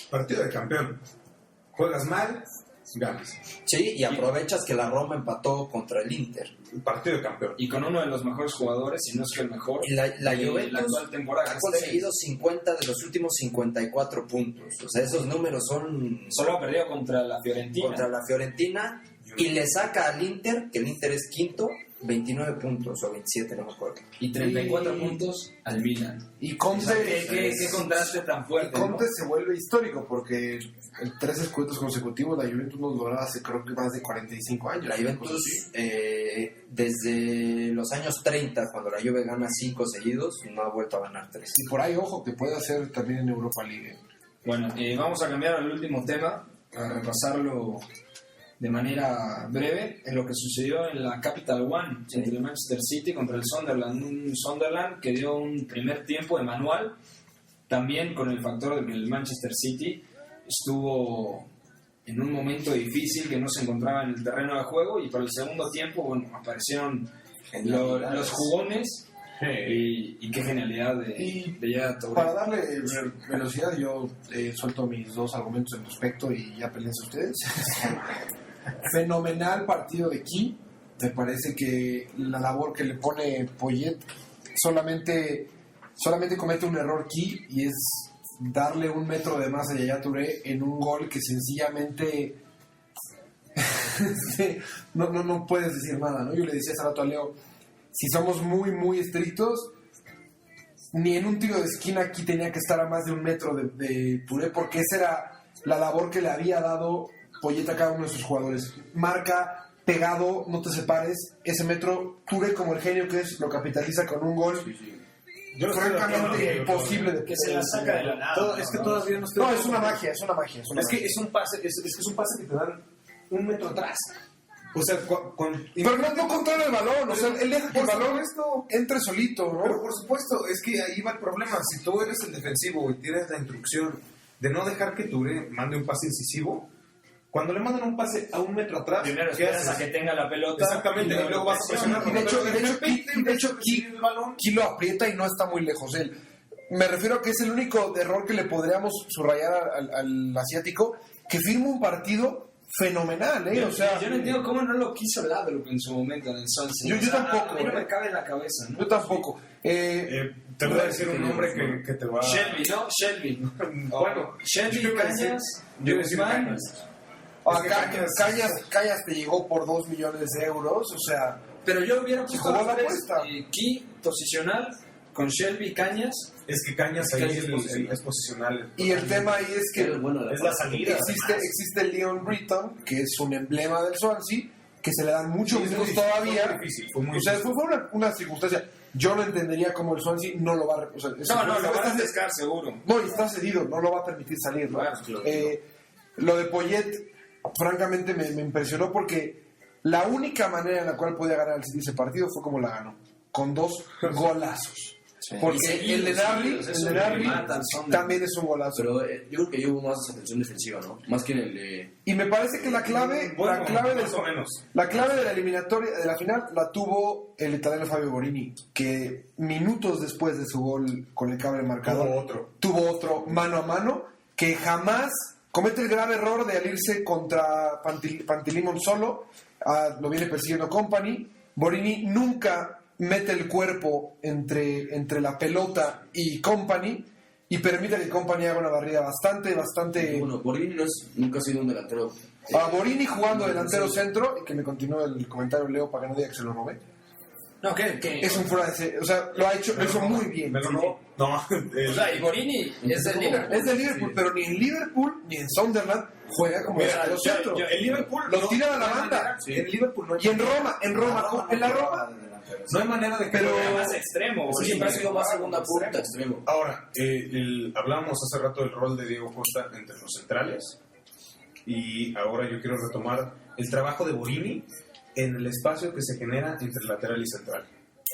Partido de campeón. Juegas mal, ganas. Sí, y aprovechas que la Roma empató contra el Inter. Partido de campeón. Y con uno de los mejores jugadores, si no es que el mejor, Y la de la Juventus actual temporada. ha que conseguido 50 de los últimos 54 puntos. O sea, esos números son solo ha perdido contra la Fiorentina. contra la Fiorentina y le saca al Inter, que el Inter es quinto, 29 puntos o 27, no me acuerdo. Y 34 puntos al Milan. Y O Conte, sea, ¿qué contraste tan y fuerte, ¿no? Conte se vuelve histórico porque en 3 escudetos consecutivos la Juventus nos lograba hace creo que más de 45 años. La Juventus, desde los años 30, cuando la Juve gana 5 seguidos, no ha vuelto a ganar 3. Y por ahí, ojo, que puede hacer también en Europa League. Bueno, vamos a cambiar al último tema, para repasarlo de manera breve, en lo que sucedió en la Capital One, entre el Manchester City contra el Sunderland. Un Sunderland que dio un primer tiempo de manual, también con el factor de que el Manchester City estuvo en un momento difícil, que no se encontraba en el terreno de juego, y para el segundo tiempo, bueno, aparecieron los jugones, y qué genialidad de Yaya Touré. Para darle velocidad, yo suelto mis 2 argumentos en respecto y ya peleense ustedes. Fenomenal partido de Ki. Me parece que la labor que le pone Poyet solamente comete un error Ki y es darle un metro de más a Yaya Touré en un gol que sencillamente no puedes decir nada, ¿no? Yo le decía hace rato a Leo, si somos muy, muy estrictos, ni en un tiro de esquina aquí tenía que estar a más de un metro de Touré, porque esa era la labor que le había dado Poyet a cada uno de sus jugadores. Marca, pegado, no te separes, ese metro, Touré como el genio que es, lo capitaliza con un gol Yo no estoy de acuerdo, francamente imposible de Que se la saca de la nada. Es que todavía no estoy. No, es una magia. Es que es un pase, es que es un pase que te dan un metro atrás. O sea, Pero no controla el balón, o sea, él deja que el balón entre solito, ¿no? Pero por supuesto, es que ahí va el problema. Si tú eres el defensivo y tienes la instrucción de no dejar que Touré mande un pase incisivo, cuando le mandan un pase a un metro atrás, Primero ¿qué esperas haces? a que tenga la pelota. Exactamente, y luego vas a presionar. Y de hecho, Ki lo aprieta y no está muy lejos él. Me refiero a que es el único error que le podríamos subrayar al asiático, que firma un partido fenomenal, ¿eh? O sea, yo no entiendo cómo no lo quiso Ladrup en su momento en el Swansea. Yo tampoco, A mí no me cabe en la cabeza, ¿no? yo tampoco. Te voy a decir un nombre que te va a... Shelby, ¿no? Shelby. Bueno, Shelby, yo iba a decir- Cañas, yo iba a decir Guzmán. Cañas te llegó por 2 millones de euros, o sea, Pero yo hubiera Se puesto jugó los la tres, apuesta. Key posicional con Shelby, Cañas. Es que Cañas ahí Cañas es es posicional. es posicional. y el tema ahí es que Es bueno Es la salida. existe Leon Britton, que es un emblema del Swansea, que se le dan muchos Sí, minutos fue todavía. muy difícil, fue muy O sea, difícil. fue una circunstancia. Yo no entendería cómo el Swansea no lo va a... O sea, No, lo van a pescar seguro. No, y está cedido, no lo va a permitir salir, ¿no? Claro, claro. Lo de Poyet, francamente, me impresionó porque la única manera en la cual podía ganar el City ese partido fue como la ganó, con 2 golazos. Porque Y seguidos, el de Darby, seguidos, eso me matan, son de- también es un golazo. Pero yo creo que ahí hubo más desatención defensiva, ¿no? Más que en el de... Y me parece que la clave, Bueno, de más o menos. la clave de la eliminatoria, de la final, la tuvo el italiano Fabio Borini, que minutos después de su gol con el cable marcador, tuvo otro mano a mano, que jamás comete el grave error de al irse contra Pantilimon solo, lo viene persiguiendo Company. Borini nunca mete el cuerpo entre la pelota y Company y permite que Company haga una barrida bastante Bueno, Borini nunca ha sido un delantero... a Borini jugando delantero centro, y que me continúe el comentario Leo para que no diga que se lo robé. No, que Es un fuera de serie, o sea, lo hizo muy bien. Me lo robó. No, O sea, y Borini es del Liverpool. Es de Liverpool, pero ni en Liverpool ni en Sunderland juega como Mira, delantero centro. el Liverpool Lo tira a la banda. En Liverpool no hay Y en Roma, en la Roma, no hay manera de que Pero juegue. más extremo. Pues Borini. siempre ha sido más segunda punta, extremo. Ahora, hablábamos hace rato del rol de Diego Costa entre los centrales y ahora yo quiero retomar el trabajo de Borini en el espacio que se genera entre lateral y central.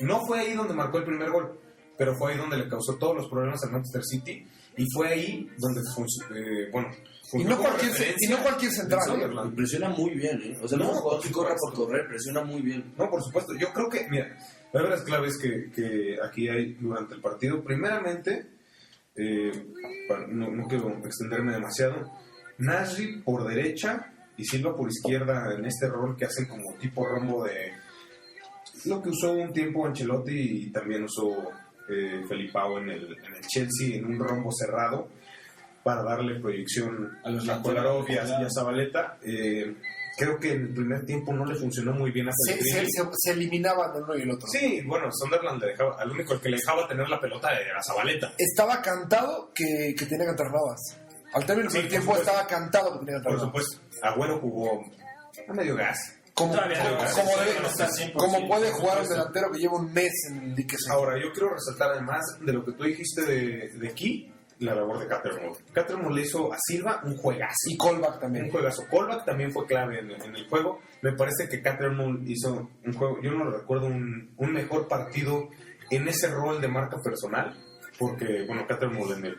No fue ahí donde marcó el primer gol, pero fue ahí donde le causó todos los problemas al Manchester City y fue ahí donde y no cualquier central. Y presiona muy bien, ¿eh? O sea, no es un jugador que corra por correr, presiona muy bien. No, por supuesto. Yo creo que, mira, las varias claves que aquí hay durante el partido. Primeramente, no quiero extenderme demasiado, Nasri por derecha y Silva por izquierda en este rol que hacen como tipo rombo de lo que usó un tiempo Ancelotti y también usó Felipao en el Chelsea en un rombo cerrado para darle proyección A los a Kolarov y a Zabaleta. Creo que en el primer tiempo no le funcionó muy bien a Pellegrini. Se eliminaban el uno y el otro. Sí, bueno, Sunderland le dejaba, al único que le dejaba tener la pelota era Zabaleta. Estaba cantado que tenía que entrar nuevas. Al término del Sí, primer por tiempo supuesto. estaba cantado que tenía que entrar Por nuevas. supuesto, Agüero jugó a medio gas. Como no está 100%. puede jugar un delantero que lleva un mes en el dique seco. Ahora, yo quiero resaltar además de lo que tú dijiste de Key, la labor de Cattermole. Cattermole le hizo a Silva un juegazo. Y Colback también. Un juegazo. Colback también fue clave en el juego. Me parece que Cattermole hizo un juego, yo no recuerdo un mejor partido en ese rol de marca personal, porque, bueno, Cattermole en el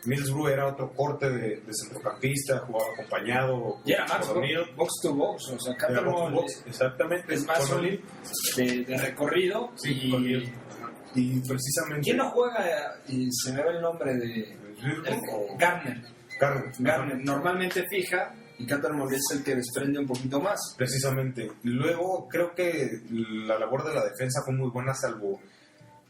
Middlesbrough era otro corte de centrocampista, jugaba acompañado. Y era más con O'Neal. box to box. O sea, Era box to Cattermole box, exactamente. es más Con sólido de recorrido. Sí, con O'Neal. Y precisamente... ¿Quién no juega? Y se me va el nombre de... ¿O Garner. Garner? Normalmente fija y Cattermole es el que desprende un poquito más. Precisamente. Luego creo que la labor de la defensa fue muy buena, salvo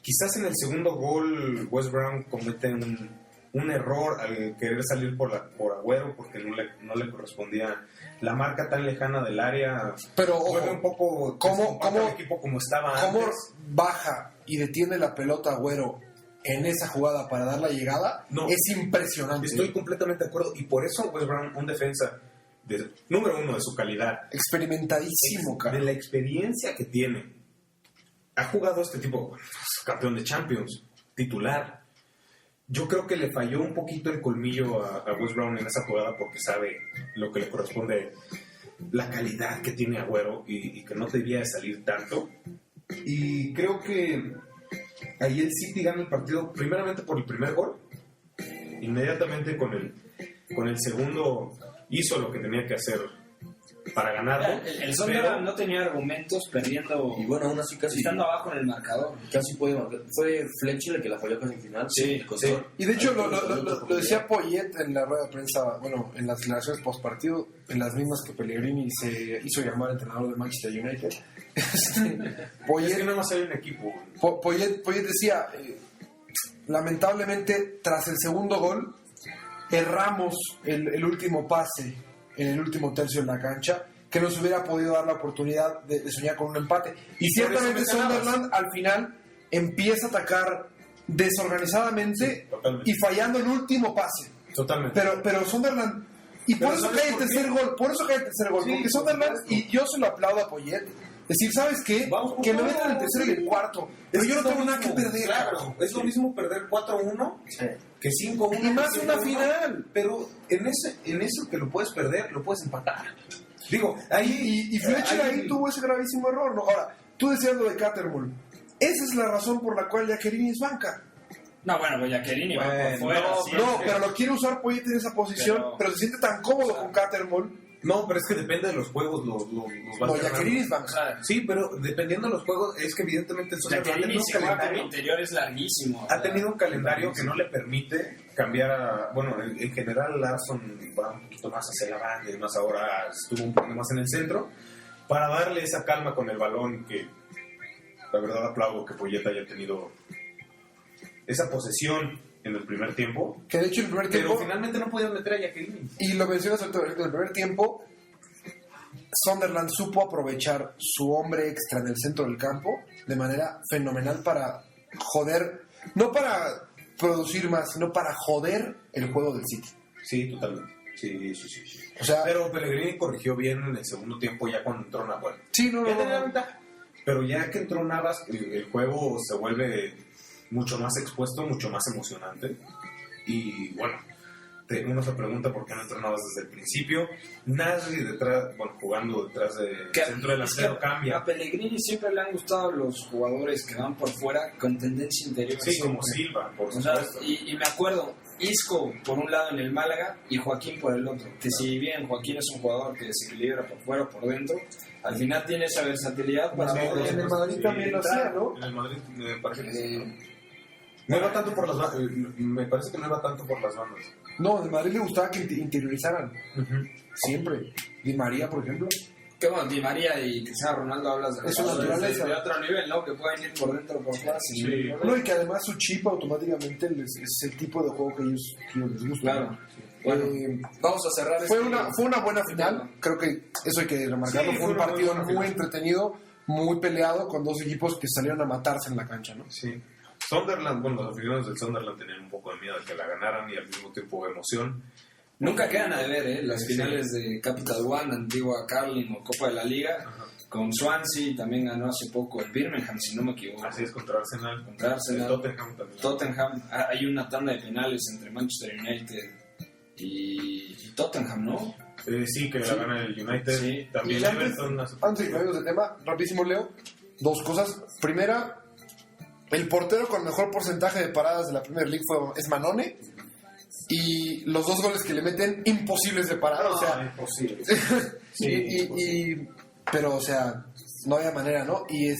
quizás en el segundo gol West Brown comete un un error al querer salir por Agüero porque no le correspondía la marca tan lejana del área. Pero Vuelve ojo, un poco ¿cómo el equipo como estaba ¿cómo antes. baja y detiene la pelota Agüero en esa jugada para dar la llegada? No. Es impresionante. Estoy completamente de acuerdo y por eso Wes Brown, un defensa número uno de su calidad, Experimentadísimo, cara. de la experiencia que tiene, ha jugado este tipo, campeón de Champions, titular. Yo creo que le falló un poquito el colmillo a Wes Brown en esa jugada porque sabe lo que le corresponde, la calidad que tiene Agüero y que no debía de salir tanto. Y creo que ahí el City gana el partido primeramente por el primer gol. Inmediatamente con el segundo hizo lo que tenía que hacer para ganarlo. El Sunderland no tenía argumentos perdiendo Y bueno, aún así casi, estando abajo en el marcador. casi puede marcar. Fue Fletcher el que la falló casi al final. Sí, le costó. Y de hecho Ahí lo otra decía oportunidad. Poyet en la rueda de prensa, bueno, en las declaraciones post partido, en las mismas que Pellegrini se hizo llamar entrenador de Manchester United. Es que nada más hay un equipo. Poyet decía, lamentablemente tras el segundo gol erramos el último pase en el último tercio de la cancha, que nos hubiera podido dar la oportunidad de soñar con un empate. Y Por eso ciertamente mencionabas. Sunderland al final empieza a atacar desorganizadamente Sí, totalmente. y fallando el último pase. Totalmente. Pero Sunderland, y por Pero eso ¿sabes cae el por tercer qué? gol, Sí, porque por Sunderland, supuesto. y yo se lo aplaudo a Poyet, decir, ¿sabes qué? Vamos por Que me todo, metan el tercero y el cuarto, pero yo no tengo nada que perder. Claro, es lo mismo perder 4-1 que 5-1. Y más que una 5-1. final. Pero en eso que lo puedes perder, lo puedes empatar. Digo, ahí... Y Fletcher ahí tuvo ese gravísimo error, ¿no? Ahora, tú decías lo de Cattermole. Esa es la razón por la cual Jacqueline es banca. No, bueno, pues Jacquerini va por Bueno, fuera. no, sí, No, es que- pero lo quiere usar Poyet en esa posición, pero se siente tan cómodo con Cattermole. No, pero es que depende de los juegos, los vas No, ganando. Jacqueline es O banca. sea, Sí, pero dependiendo de los juegos, es que evidentemente el Sunderland ha Jacquerini tenido un si juega como calendario... interior es larguísimo. o Ha sea, tenido un calendario que no le permite cambiar a... Bueno, en general Larsson va un poquito más hacia la banda y demás, ahora estuvo un poco más en el centro, para darle esa calma con el balón que la verdad aplaudo que Poyet haya tenido esa posesión en el primer tiempo, Que de hecho el primer pero tiempo, finalmente no podían meter a Jacqueline. y lo mencionas ahorita, en el primer tiempo, Sunderland supo aprovechar su hombre extra en el centro del campo de manera fenomenal para joder, no para producir más, sino para joder el juego del City. Sí, totalmente. Sí. O sea, Pero Pellegrini corrigió bien en el segundo tiempo ya cuando entró Nahuel. sí, no, Ya no, tenía no. ventaja. Pero ya que entró Navas, el juego se vuelve mucho más expuesto, mucho más emocionante. Y bueno, uno se pregunta por qué no entró Navas desde el principio. Nasri detrás, bueno, jugando detrás del que- centro delantero es que cambia. A Pellegrini siempre le han gustado los jugadores que van por fuera con tendencia interior. Sí, como siempre. Silva, por O sea, supuesto. y me acuerdo, Isco por un lado en el Málaga y Joaquín por el otro. Que si bien Joaquín es un jugador que desequilibra por fuera o por dentro, al final tiene esa versatilidad para Sí, poder en el Madrid también lo hacía, ¿no? En el Madrid me parece que sí. Eh, No iba tanto por las bandas. Me parece que no iba tanto por las bandas. No, de Madrid le gustaba que interiorizaran. Siempre. Di María, por ejemplo. que bueno, Di María y Cristiano Ronaldo hablas de Es una jugadores naturaleza. de otro nivel, ¿no? Que pueden ir por dentro o por fuera sin Sí. ningún problema. No, y que además su chip automáticamente es el tipo de juego que ellos les gusta. Claro. Bueno, Eh, vamos a cerrar fue este- una buena final. Creo que eso hay que remarcarlo. Sí, fue un fue una partido buena muy final. entretenido, muy peleado, con dos equipos que salieron a matarse en la cancha, ¿no? Sí. Sunderland, bueno, los aficionados del Sunderland tenían un poco de miedo de que la ganaran y al mismo tiempo emoción. Nunca quedan a deber, ¿eh? Las Sí. finales de Capital One, antigua Carling o Copa de la Liga, con Swansea, también ganó hace poco el Birmingham, si no me equivoco. Así es, contra Arsenal. Contra Arsenal. El Tottenham también. Tottenham, hay una tanda de penales entre Manchester United y Tottenham, ¿no? Sí, que la gana el United. Sí. También Y antes, Everton. antes de que cambiemos de tema, rapidísimo, Leo, dos cosas. Primera, el portero con mejor porcentaje de paradas de la Premier League es Manone. Y los dos goles que le meten, imposibles de parar. O sea, imposible. pero, o sea, no había manera, ¿no? Y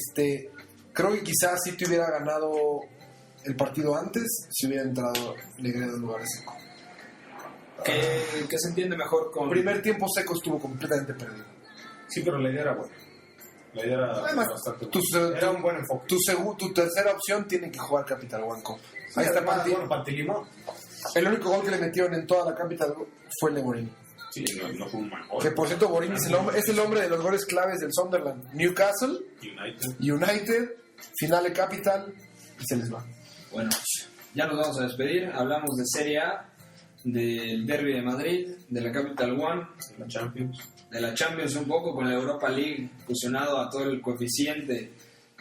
creo que quizás si te hubiera ganado el partido antes, si hubiera entrado Negredo en lugar de Seco. Que se entiende mejor con... Primer tiempo Seco estuvo completamente perdido. Sí, pero la idea era buena. La idea era Además, bastante tu, buena. Era un buen enfoque. tu tercera opción tiene que jugar Capital One Cup. Sí, Ahí está además, Panti. bueno, Pantilimón. El único gol que le metieron en toda la capital fue el de Borini. Sí, no fue un mal gol. Que por cierto, Borini es el hombre de los goles claves del Sunderland. Newcastle, United, Finale Capital, y se les va. Bueno, ya nos vamos a despedir. Hablamos de Serie A, del Derby de Madrid, de la Capital One, de la Champions un poco, con la Europa League fusionado a todo el coeficiente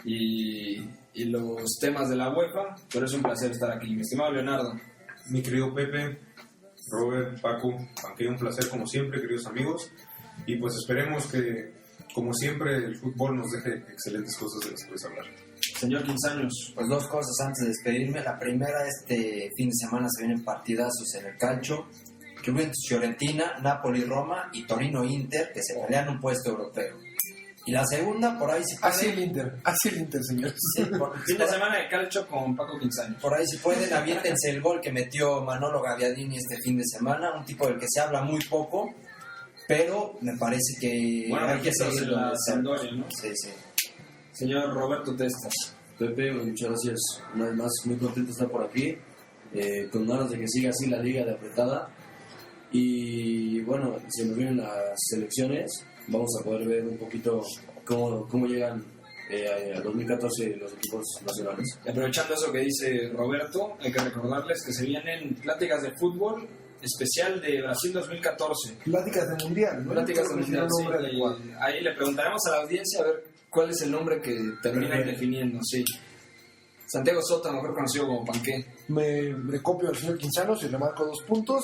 y los temas de la UEFA. Pero es un placer estar aquí, mi estimado Leonardo. Mi querido Pepe, Robert, Paco, aunque un placer como siempre, queridos amigos. Y pues esperemos que, como siempre, el fútbol nos deje excelentes cosas de las que puedes hablar. Señor Quinzaños. Pues dos cosas antes de despedirme. La primera, este fin de semana se vienen partidazos en el calcio. Juventus-Fiorentina, Napoli-Roma y Torino-Inter, que se pelean un puesto europeo. Y la segunda, por ahí si pueden... Así el Inter, señores. Sí, Fin de semana de calcio con Paco Quinzaños. por ahí si pueden, aviéntense el gol que metió Manolo Gaviadini este fin de semana. Un tipo del que se habla muy poco, pero me parece que Bueno, hay que seguirlo. la Sampdoria, ¿no? Sí, sí. Señor Roberto Testas. Pepe, muchas gracias. Una vez más, muy contento de estar por aquí. Con ganas de que siga así la liga de apretada. Y bueno, si nos vienen las selecciones, vamos a poder ver un poquito cómo llegan al 2014 los equipos nacionales. Y aprovechando eso que dice Roberto, hay que recordarles que se vienen pláticas de fútbol especial de Brasil 2014. Pláticas de Mundial, ¿no? Pláticas de Mundial, sí, nombre adecuado. y ahí le preguntaremos a la audiencia a ver cuál es el nombre que terminan definiendo, sí. Santiago Sota, mejor conocido como Panqué. Me copio al señor Quinzanos y remarco 2 puntos.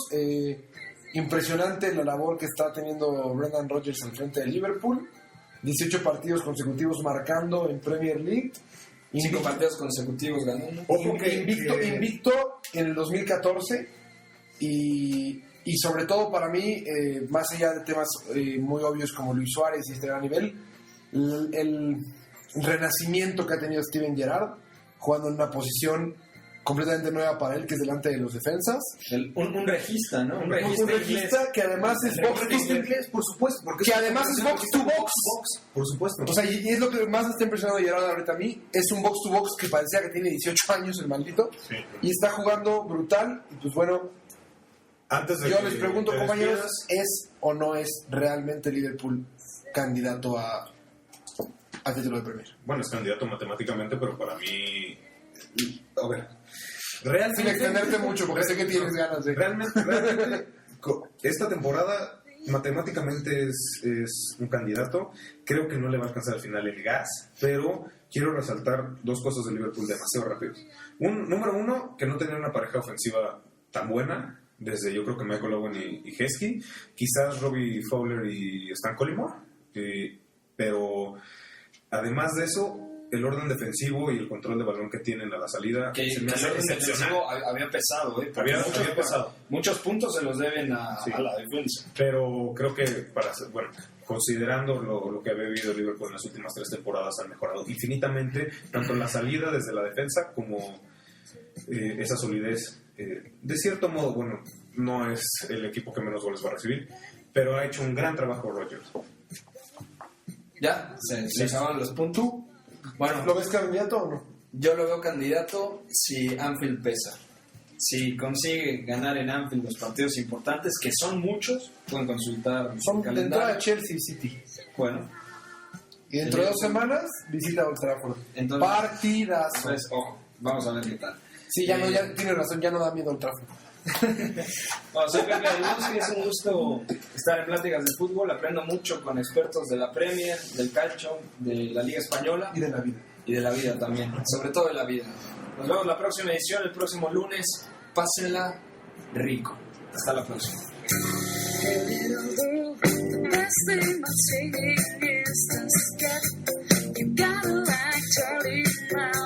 Impresionante la labor que está teniendo Brendan Rodgers al frente de Liverpool. 18 partidos consecutivos marcando en Premier League. 5 partidos consecutivos ganando. Invicto en el 2014. Y sobre todo para mí, más allá de temas muy obvios como Luis Suárez y este gran nivel, el renacimiento que ha tenido Steven Gerrard, jugando en una posición completamente nueva para él, que es delante de los defensas. Un regista, ¿no? Un regista que además es box to box, por supuesto. Que además es box to box. Por supuesto. O sea, y es lo que más me está impresionando de Gerrard ahorita a mí. Es un box to box que parecía que tiene 18 años el maldito. Sí. Y está jugando brutal. Y pues bueno, Antes de yo que les pregunto, te compañeros, despidas, ¿es o no es realmente Liverpool candidato a título de Premier? bueno, es candidato matemáticamente, pero para mí... A ver, Sin realmente... extenderte mucho, porque sé que tienes ganas de... Realmente, esta temporada matemáticamente es un candidato. Creo que no le va a alcanzar al final el gas, pero quiero resaltar 2 cosas de Liverpool demasiado rápidos. Número 1, que no tenía una pareja ofensiva tan buena desde, yo creo que Michael Owen y Heskey, quizás Robbie Fowler y Stan Collymore, pero además de eso, el orden defensivo y el control de balón que tienen a la salida Que se me el hace orden excepcional. defensivo había pesado, ¿eh? Había Muchos- pesado. Muchos puntos se los deben a Sí. la defensa. Pero creo que, considerando lo que había vivido Liverpool en las últimas 3 temporadas, han mejorado infinitamente, tanto en la salida desde la defensa como esa solidez. De cierto modo, bueno, no es el equipo que menos goles va a recibir, pero ha hecho un gran trabajo Rodgers. Ya, se acaban los puntos. Bueno, ¿Lo ves candidato o no? yo lo veo candidato si Anfield pesa. Si consigue ganar en Anfield los partidos importantes, que son muchos, pueden consultar Son el de entrada calendario. Chelsea City. Bueno, Y dentro de 2 semanas visita Old Trafford. Entonces- Partidazo. pues, ojo, vamos a ver qué tal. Sí, ya tiene razón, ya no da miedo Old Trafford. Bueno, soy Pepe Aguilar, es un gusto estar en Pláticas de Fútbol. Aprendo mucho con expertos de la Premier, del calcio, de la Liga Española Y de la vida. y de la vida también, sobre todo de la vida. Nos vemos la próxima edición, el próximo lunes. Pásenla rico. Hasta la próxima. Hey, little girl, the best thing about saving is the step. You gotta like Charlie Brown.